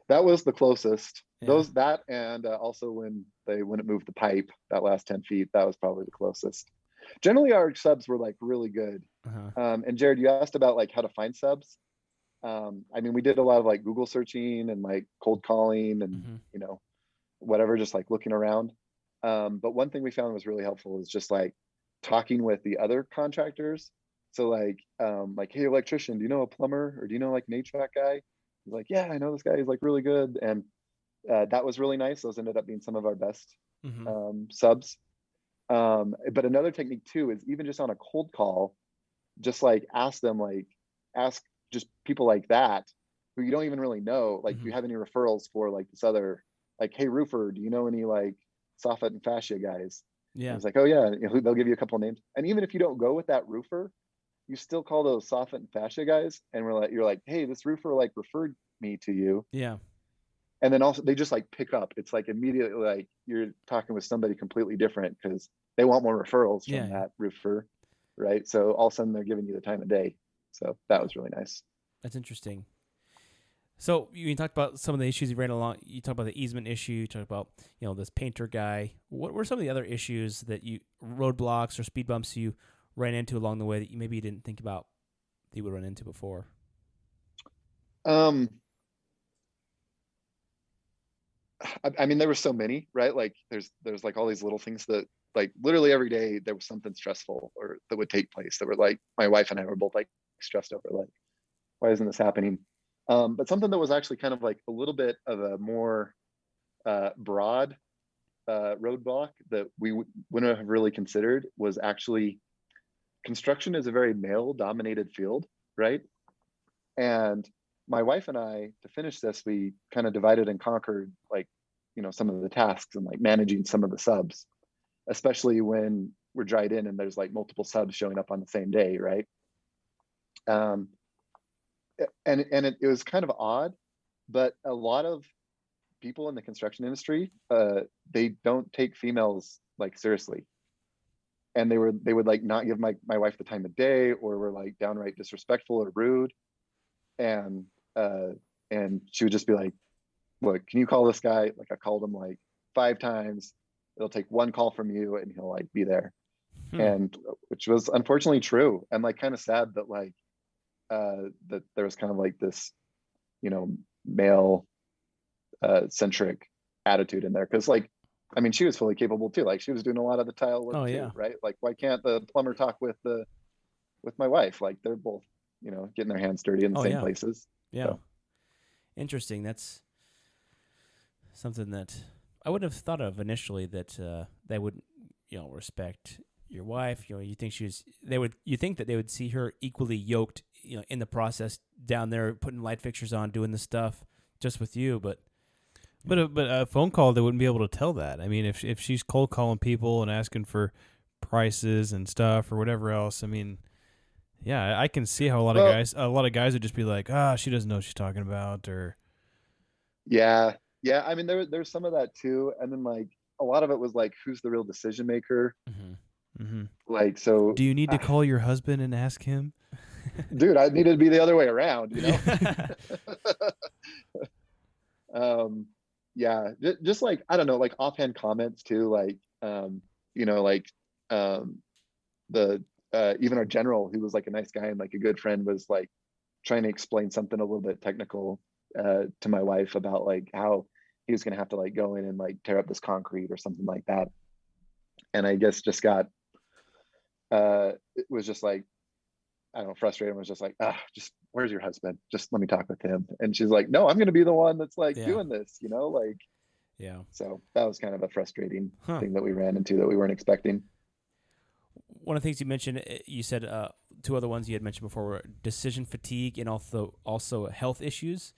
That was the closest. That and also when they wouldn't move the pipe that last 10 feet, that was probably the closest. Generally our subs were like really good. And Jared, you asked about like how to find subs. I mean, we did a lot of like Google searching and like cold calling and whatever, just like looking around. But one thing we found was really helpful is just like talking with the other contractors. So like, hey, electrician, do you know a plumber or do you know like an HVAC guy? He's like, yeah, I know this guy. He's like really good. And that was really nice. Those ended up being some of our best subs. But another technique too is even just on a cold call, just like ask just people like that who you don't even really know. Like, do you have any referrals for like this other, like, hey, roofer, do you know any like soffit and fascia guys? Yeah. It's like, oh yeah, they'll give you a couple of names. And even if you don't go with that roofer, you still call those soffit and fascia guys, and you're like, hey, this roofer like referred me to you. Yeah. And then also they just like pick up. It's like immediately like you're talking with somebody completely different because they want more referrals from that roofer, right? So all of a sudden they're giving you the time of day. So that was really nice. That's interesting. So you talked about some of the issues you ran along. You talked about the easement issue. You talked about this painter guy. What were some of the other issues that roadblocks or speed bumps you ran into along the way that you didn't think about that you would run into before? I mean, there were so many, right? Like there's like all these little things that like literally every day there was something stressful or that would take place that were like my wife and I were both like stressed over, like, why isn't this happening? But something that was actually kind of like a little bit of a more broad roadblock that we wouldn't have really considered was actually construction is a very male dominated field, right? And my wife and I, to finish this, we kind of divided and conquered like, some of the tasks and like managing some of the subs, especially when we're dried in and there's like multiple subs showing up on the same day, right? And it was kind of odd, but a lot of people in the construction industry, they don't take females like seriously. And they would like not give my wife the time of day, or were like downright disrespectful or rude. And she would just be like, look, can you call this guy? Like I called him like 5 times. It'll take one call from you and he'll like be there. And which was unfortunately true. And like kind of sad that like that there was kind of like this, male centric attitude in there. Cause like, I mean, she was fully capable too. Like she was doing a lot of the tile work too, right? Like why can't the plumber talk with my wife? Like they're both, getting their hands dirty in the same places. Yeah. So. Interesting. That's something that I wouldn't have thought of initially, that they would, respect your wife. You think you think that they would see her equally yoked, in the process down there, putting light fixtures on, doing the stuff just with you. But a phone call, they wouldn't be able to tell that. I mean, if she's cold calling people and asking for prices and stuff or whatever else, I mean, yeah, I can see how a lot of guys would just be like, she doesn't know what she's talking about, or. Yeah. I mean, there's some of that too, and then like a lot of it was like, who's the real decision maker? Like, so. Do you need to call your husband and ask him? Dude, I needed to be the other way around, Yeah, just like, I don't know, like offhand comments too, like you know, like the even our general, who was like a nice guy and like a good friend, was like trying to explain something a little bit technical to my wife about like how he was going to have to like go in and like tear up this concrete or something like that. And I guess just got it was just like, I don't know, frustrated. I was just like, just where's your husband? Just let me talk with him. And she's like, no, I'm going to be the one that's like doing this, you know, like, yeah. So that was kind of a frustrating thing that we ran into that we weren't expecting. One of the things you mentioned, you said two other ones you had mentioned before were decision fatigue and also health issues.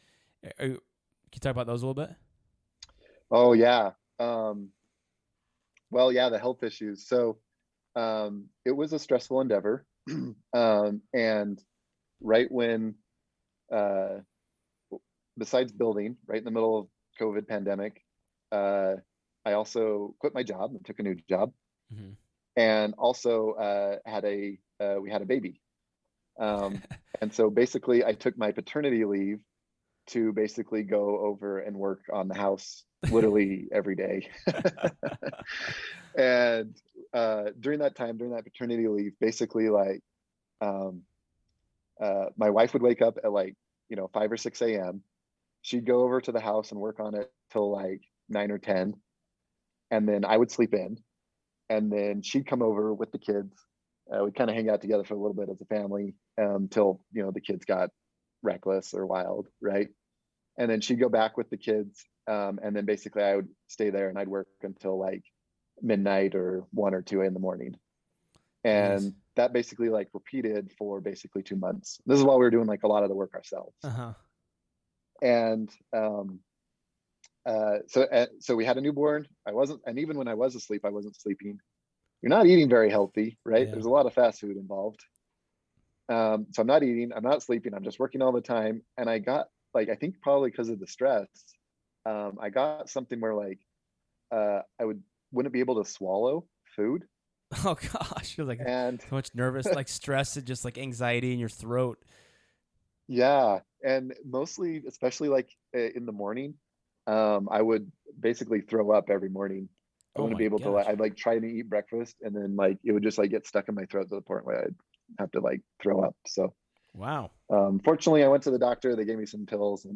Can you talk about those a little bit? Oh yeah. Well, yeah, the health issues. So it was a stressful endeavor. And right when, besides building, right in the middle of COVID pandemic, I also quit my job and took a new job, and also we had a baby. And so basically I took my paternity leave to basically go over and work on the house literally every day. And during that paternity leave, basically like my wife would wake up at like, 5 or 6 a.m. She'd go over to the house and work on it till like 9 or 10. And then I would sleep in. And then she'd come over with the kids. We'd kind of hang out together for a little bit as a family till, the kids got reckless or wild, right? And then she'd go back with the kids. And then basically I would stay there and I'd work until like midnight or 1 or 2 in the morning. And that basically like repeated for basically 2 months. This is while we were doing like a lot of the work ourselves. And so we had a newborn. And even when I was asleep, I wasn't sleeping. You're not eating very healthy, right? There's a lot of fast food involved. So I'm not eating, I'm not sleeping, I'm just working all the time. And I got like, I think probably because of the stress, I got something where like I wouldn't be able to swallow food. Oh gosh, you're like so much nervous, like stress and just like anxiety in your throat. Yeah, and mostly, especially like in the morning, I would basically throw up every morning. I wouldn't be able to. I'd like try to eat breakfast, and then like it would just like get stuck in my throat to the point where I'd have to like throw up. So wow. Fortunately, I went to the doctor. They gave me some pills,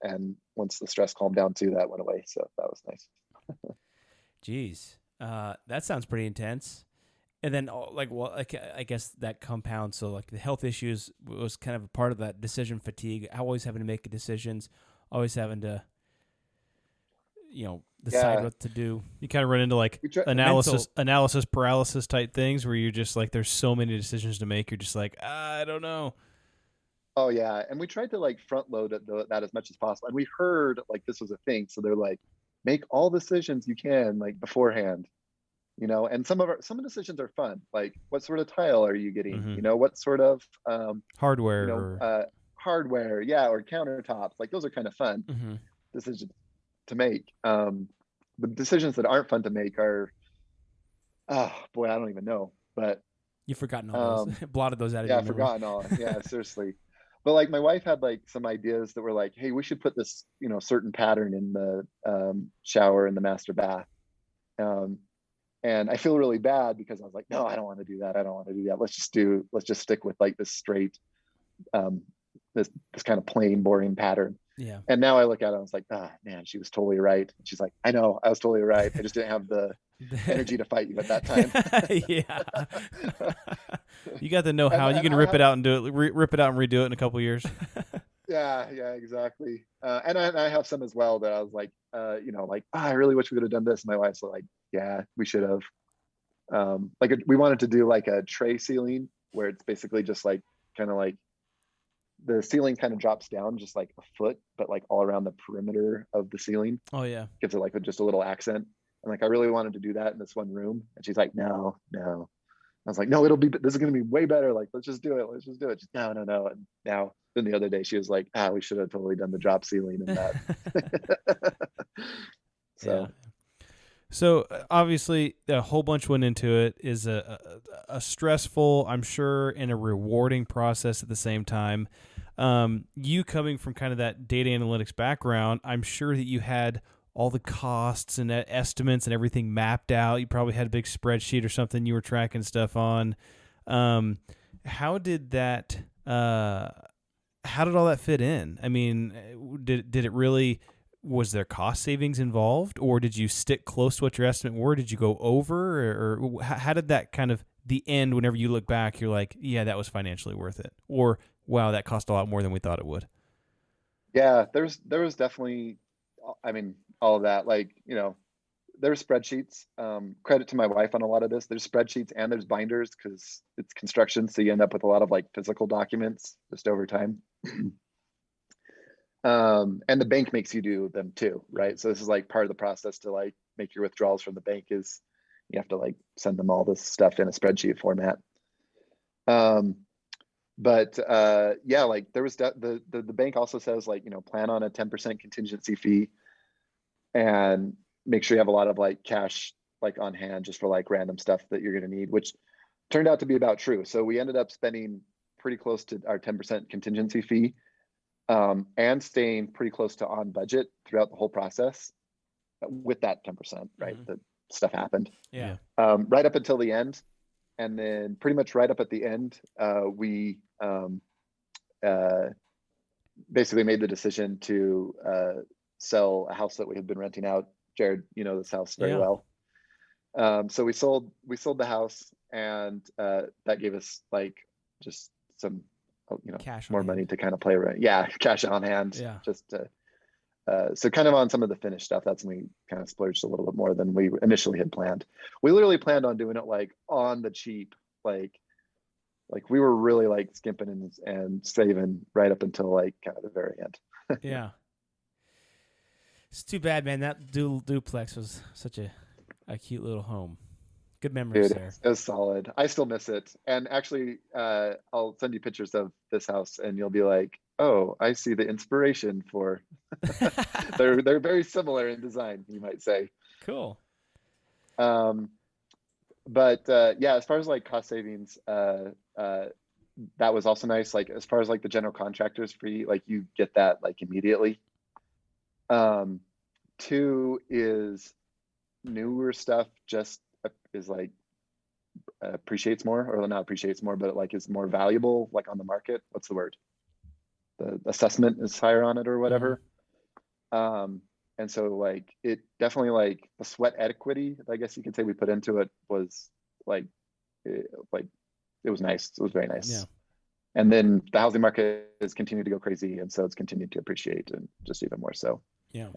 and once the stress calmed down too, that went away. So that was nice. Jeez, that sounds pretty intense. And then, I guess that compounds. So, like the health issues was kind of a part of that decision fatigue. Always having to make decisions, always having to, decide what to do. You kind of run into like analysis paralysis type things where you're just like, there's so many decisions to make. You're just like, I don't know. Oh yeah, and we tried to like front load that as much as possible. And we heard like this was a thing, so they're like, make all decisions you can like beforehand. And some decisions are fun. Like, what sort of tile are you getting? What sort of hardware, hardware, or countertops. Like, those are kind of fun decisions to make. The decisions that aren't fun to make are, oh boy, I don't even know. But you've forgotten all those, blotted those out of your memory. Forgotten all. Yeah, seriously. But like, my wife had like some ideas that were like, hey, we should put this, certain pattern in the shower in the master bath. And I feel really bad because I was like, no, I don't want to do that. I don't want to do that. Let's just stick with like this straight, this kind of plain, boring pattern. Yeah. And now I look at it and it's like, man, she was totally right. And she's like, I know, I was totally right. I just didn't have the energy to fight you at that time. Yeah. You got the know-how. You can rip it out and do it. Rip it out and redo it in a couple of years. Yeah, exactly. And I have some as well that I was like, I really wish we would have done this. And my wife's like, yeah, we should have. We wanted to do like a tray ceiling where it's basically just like kind of like the ceiling kind of drops down just like a foot, but like all around the perimeter of the ceiling. Oh yeah, gives it like just a little accent. And like I really wanted to do that in this one room, and she's like, no. I was like, no, this is going to be way better. Like, let's just do it. Just, no. And now, then the other day she was like, we should have totally done the drop ceiling and that. So obviously a whole bunch went into it. Is a stressful, I'm sure, and a rewarding process at the same time. You coming from kind of that data analytics background, I'm sure that you had all the costs and estimates and everything mapped out. You probably had a big spreadsheet or something you were tracking stuff on. How did that? How did all that fit in? I mean, did it really? Was there cost savings involved, or did you stick close to what your estimate were? Did you go over, or how did that kind of the end? Whenever you look back, you're like, yeah, that was financially worth it, or wow, that cost a lot more than we thought it would. Yeah, there was definitely, I mean, all of that. Like, you know, there's spreadsheets. Credit to my wife on a lot of this. There's spreadsheets and there's binders because it's construction, so you end up with a lot of like physical documents just over time. And the bank makes you do them too, right? So this is like part of the process to like make your withdrawals from the bank is you have to like send them all this stuff in a spreadsheet format. But yeah, like there was the bank also says like, you know, plan on a 10% contingency fee and make sure you have a lot of like cash like on hand just for like random stuff that you're going to need, which turned out to be about true. So we ended up spending pretty close to our 10% contingency fee. And staying pretty close to on budget throughout the whole process with that 10%, right? Mm-hmm. The stuff happened. Yeah. Right up until the end. And then pretty much right up at the end, we basically made the decision to sell a house that we had been renting out. Jared, you know this house very well. So we sold the house, and that gave us like just some, you know, cash more money to kind of play around. Yeah, cash on hand. Yeah. Just to, so kind of on some of the finished stuff, that's when we kind of splurged a little bit more than we initially had planned. We literally planned on doing it like on the cheap, like we were really like skimping and saving right up until like kind of the very end. Yeah. It's too bad, man. That duplex was such a cute little home. Good memories there. It was solid. I still miss it. And actually, I'll send you pictures of this house, and you'll be like, "Oh, I see the inspiration for." They're very similar in design, you might say. Cool. But yeah, as far as like cost savings, that was also nice. Like as far as like the general contractors fee, like you get that like immediately. Two is newer stuff just is like appreciates more, or not appreciates more, but like is more valuable like on the market. What's the word? The assessment is higher on it or whatever. Mm-hmm. And so like it definitely like the sweat equity, I guess you could say, we put into it was like it was nice. It was very nice. Yeah. And then the housing market has continued to go crazy, and so it's continued to appreciate, and just even more so. Yeah.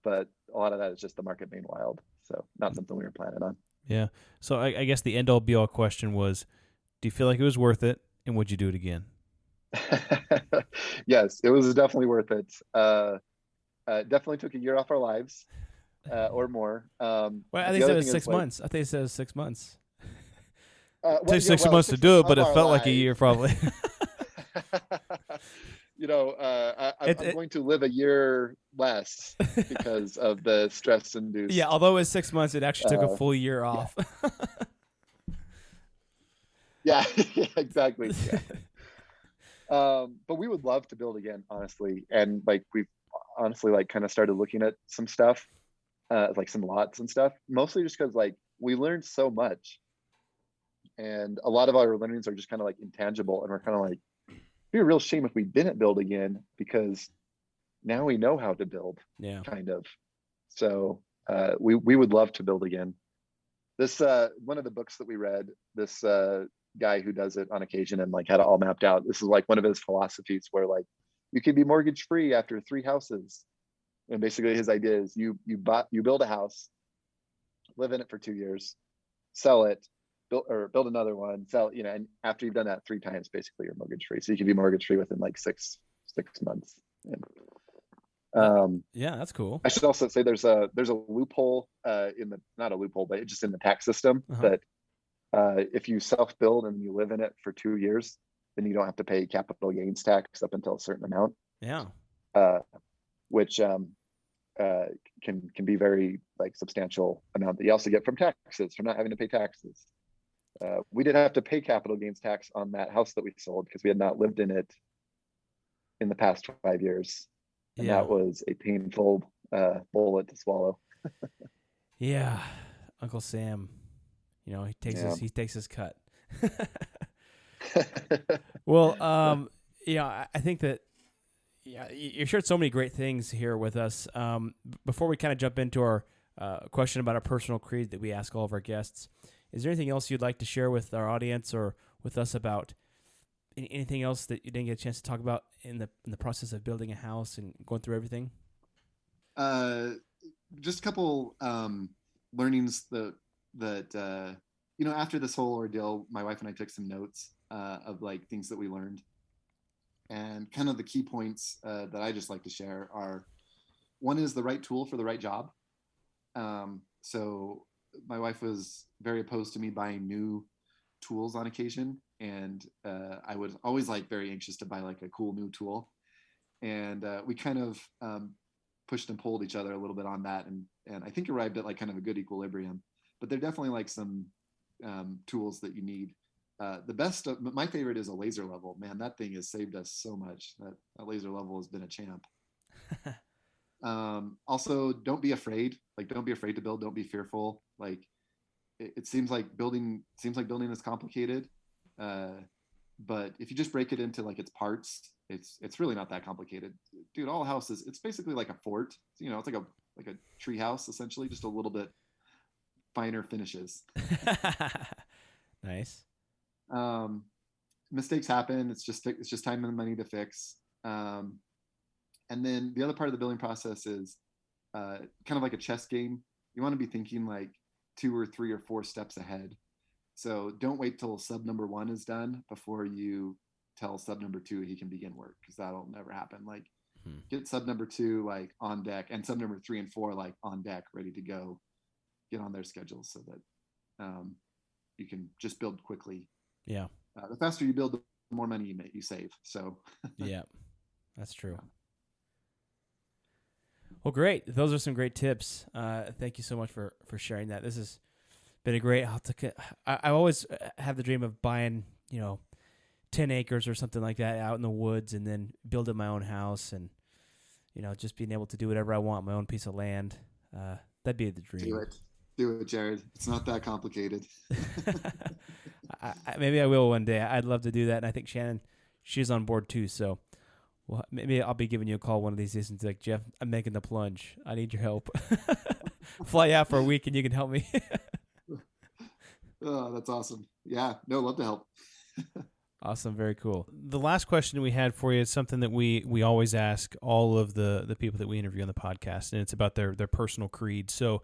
But a lot of that is just the market being wild. So not something we were planning on. Yeah. So I guess the end all be all question was, do you feel like it was worth it, and would you do it again? Yes, it was definitely worth it. Definitely took a year off our lives, or more. Well, I think it was 6 months. I think it says 6 months. It took 6 months to do it, but it felt like a year probably. You know, I'm going to live a year less because of the stress induced. Yeah, although it was 6 months, it actually took a full year off. Yeah, exactly. Yeah. But we would love to build again, honestly. And like we've honestly like kind of started looking at some stuff, like some lots and stuff, mostly just because like we learned so much. And a lot of our learnings are just kind of like intangible, and we're kind of like, it'd be a real shame if we didn't build again, because now we know how to build. Yeah. Kind of. So we would love to build again. This one of the books that we read, this guy who does it on occasion and like had it all mapped out. This is like one of his philosophies where like you can be mortgage free after 3 houses. And basically his idea is you build a house, live in it for 2 years, sell it, build another one, sell, you know, and after you've done that 3 times, basically you're mortgage free. So you can be mortgage free within like six months. And, yeah, that's cool. I should also say there's a loophole not a loophole, but just in the tax system that if you self-build and you live in it for 2 years, then you don't have to pay capital gains tax up until a certain amount. Yeah. Which can be very like substantial amount that you also get from taxes, from not having to pay taxes. We did have to pay capital gains tax on that house that we sold because we had not lived in it in the past 5 years. And Yeah. that was a painful bullet to swallow. Yeah. Uncle Sam, he takes Yeah. his cut. Well, I think that you shared so many great things here with us. Before we kind of jump into our question about our personal creed that we ask all of our guests, is there anything else you'd like to share with our audience or with us about anything else that you didn't get a chance to talk about in the process of building a house and going through everything? Just a couple learnings that after this whole ordeal, my wife and I took some notes of like things that we learned, and kind of the key points that I just like to share are: one is the right tool for the right job. So my wife was very opposed to me buying new tools on occasion, and I was always like very anxious to buy like a cool new tool, and we kind of pushed and pulled each other a little bit on that, and I think arrived at like kind of a good equilibrium. But they're definitely like some tools that you need. The best, my favorite is a laser level. Man, that thing has saved us so much. That laser level has been a champ. Also, don't be afraid. Like, don't be afraid to build. Don't be fearful. Like, it seems like building is complicated. But if you just break it into like its parts, it's really not that complicated, dude. All houses, it's basically like a fort. It's like a tree house essentially, just a little bit finer finishes. Nice. Mistakes happen. It's just time and money to fix. And then the other part of the building process is kind of like a chess game. You want to be thinking like 2 or 3 or 4 steps ahead. So don't wait till sub number 1 is done before you tell sub number 2 he can begin work, because that'll never happen. Like, get sub number 2 like on deck, and sub number 3 and 4 like on deck, ready to go. Get on their schedules so that you can just build quickly. Yeah. The faster you build, the more money you save. So yeah, that's true. Well, great. Those are some great tips. Thank you so much for sharing that. This has been a great. I always have the dream of buying, 10 acres or something like that out in the woods, and then building my own house, and just being able to do whatever I want, my own piece of land. That'd be the dream. Do it, Jared. It's not that complicated. Maybe I will one day. I'd love to do that, and I think Shannon, she's on board too. So, well, maybe I'll be giving you a call one of these days and be like, Jeff, I'm making the plunge. I need your help. Fly out for a week, and you can help me. Oh, that's awesome. Yeah, no, love to help. Awesome, very cool. The last question we had for you is something that we always ask all of the people that we interview on the podcast, and it's about their personal creed. So,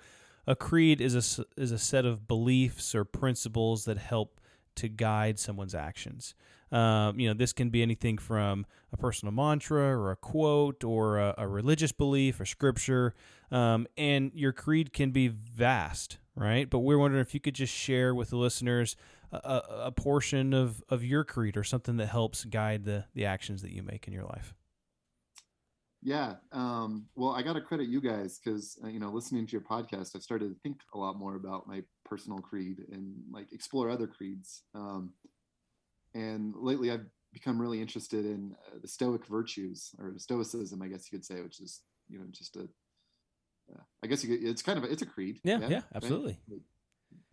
a creed is a set of beliefs or principles that help to guide someone's actions. This can be anything from a personal mantra or a quote or a religious belief or scripture, and your creed can be vast, right? But we're wondering if you could just share with the listeners a portion of your creed or something that helps guide the actions that you make in your life. Yeah. Well, I got to credit you guys because, listening to your podcast, I've started to think a lot more about my personal creed and like explore other creeds. And lately I've become really interested in the Stoic virtues, or Stoicism, I guess you could say, which is, just I guess it's a creed. Yeah, absolutely. Right?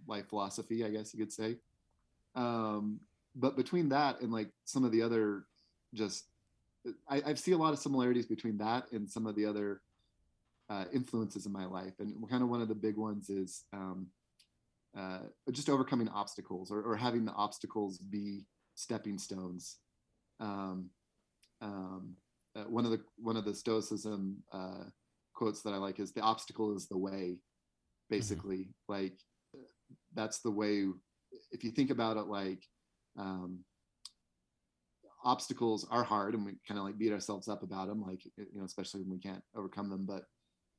Life philosophy, I guess you could say. But between that and like some of the other I see a lot of similarities between that and some of the other influences in my life. And kind of one of the big ones is just overcoming obstacles or having the obstacles be stepping stones. One of the Stoicism quotes that I like is, "The obstacle is the way." Basically, like that's the way. If you think about it, like obstacles are hard, and we kind of like beat ourselves up about them, like especially when we can't overcome them. But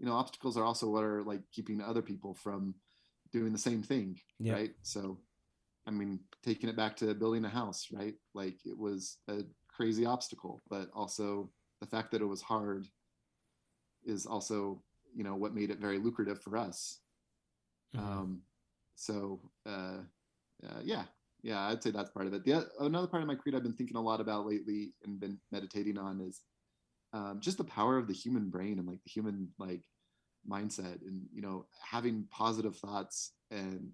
obstacles are also what are like keeping other people from doing the same thing, right? So, I mean, taking it back to building a house, right? Like it was a crazy obstacle, but also the fact that it was hard is also what made it very lucrative for us. Yeah, I'd say that's part of it. Another part of my creed I've been thinking a lot about lately and been meditating on is just the power of the human brain and like the human like mindset, and you know, having positive thoughts and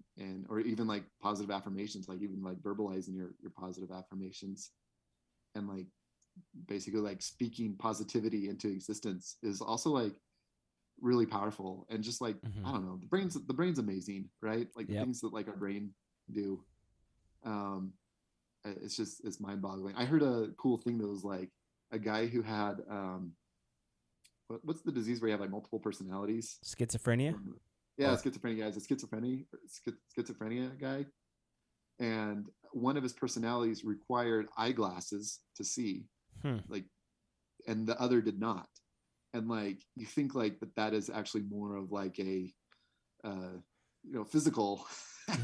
or even like positive affirmations, like even like verbalizing your positive affirmations and like basically like speaking positivity into existence is also like really powerful. And just like I don't know, the brain's amazing, right? Like the things that like our brain do, it's mind-boggling. I heard a cool thing that was like a guy who had what's the disease where you have like multiple personalities? Schizophrenia? Schizophrenia guy. It's a schizophrenia guy. And one of his personalities required eyeglasses to see, like, and the other did not. And like, you think like that is actually more of like a, physical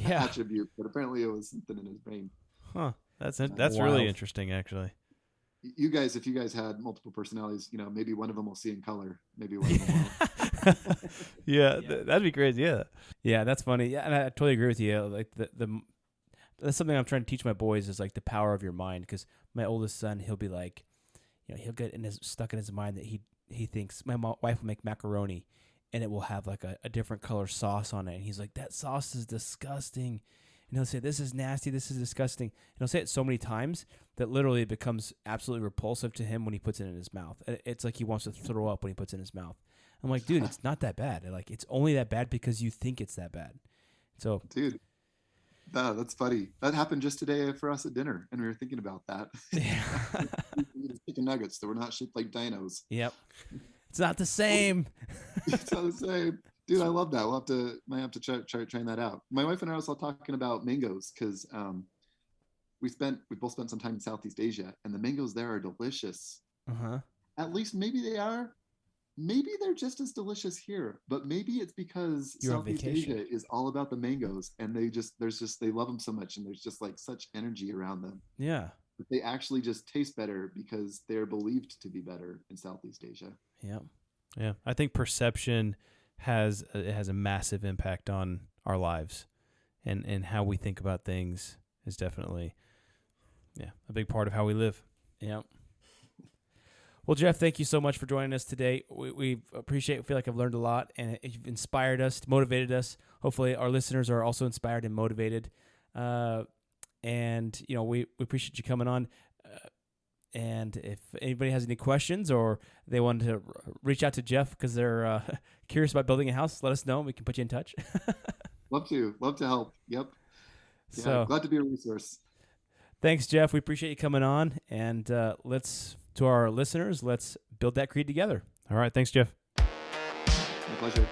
attribute, but apparently it was something in his brain. Huh. That's really interesting, actually. You guys, if you guys had multiple personalities, you know, maybe one of them will see in color, maybe one of them won't. That'd be crazy. Yeah, that's funny. Yeah, and I totally agree with you. Like that's something I'm trying to teach my boys is like the power of your mind. Because my oldest son, he'll be like, you know, he'll get stuck in his mind that he thinks my wife will make macaroni, and it will have like a different color sauce on it, and he's like, that sauce is disgusting. And he'll say, this is nasty, this is disgusting. And he'll say it so many times that literally it becomes absolutely repulsive to him when he puts it in his mouth. It's like he wants to throw up when he puts it in his mouth. I'm like, dude, it's not that bad. Like, it's only that bad because you think it's that bad. So, dude, that's funny. That happened just today for us at dinner, and we were thinking about that. Yeah. We eat chicken nuggets that were not shaped like dinos. Yep. It's not the same. It's not the same. Dude, I love that. Might have to try that out. My wife and I was all talking about mangoes because we both spent some time in Southeast Asia, and the mangoes there are delicious. At least maybe they are. Maybe they're just as delicious here, but maybe it's because Southeast Asia is all about the mangoes, and they love them so much, and there's just like such energy around them. Yeah. But they actually just taste better because they're believed to be better in Southeast Asia. Yeah. Yeah. I think perception has a massive impact on our lives, and how we think about things is definitely a big part of how we live. Yeah. Well, Jeff, thank you so much for joining us today. We appreciate it. Feel like I've learned a lot, and you've inspired us, motivated us. Hopefully our listeners are also inspired and motivated. And, you know, we appreciate you coming on. And if anybody has any questions or they want to reach out to Jeff because they're curious about building a house, let us know. We can put you in touch. Love to help. Yep. Yeah, so glad to be a resource. Thanks, Jeff. We appreciate you coming on. And to our listeners, let's build that creed together. All right. Thanks, Jeff. My pleasure.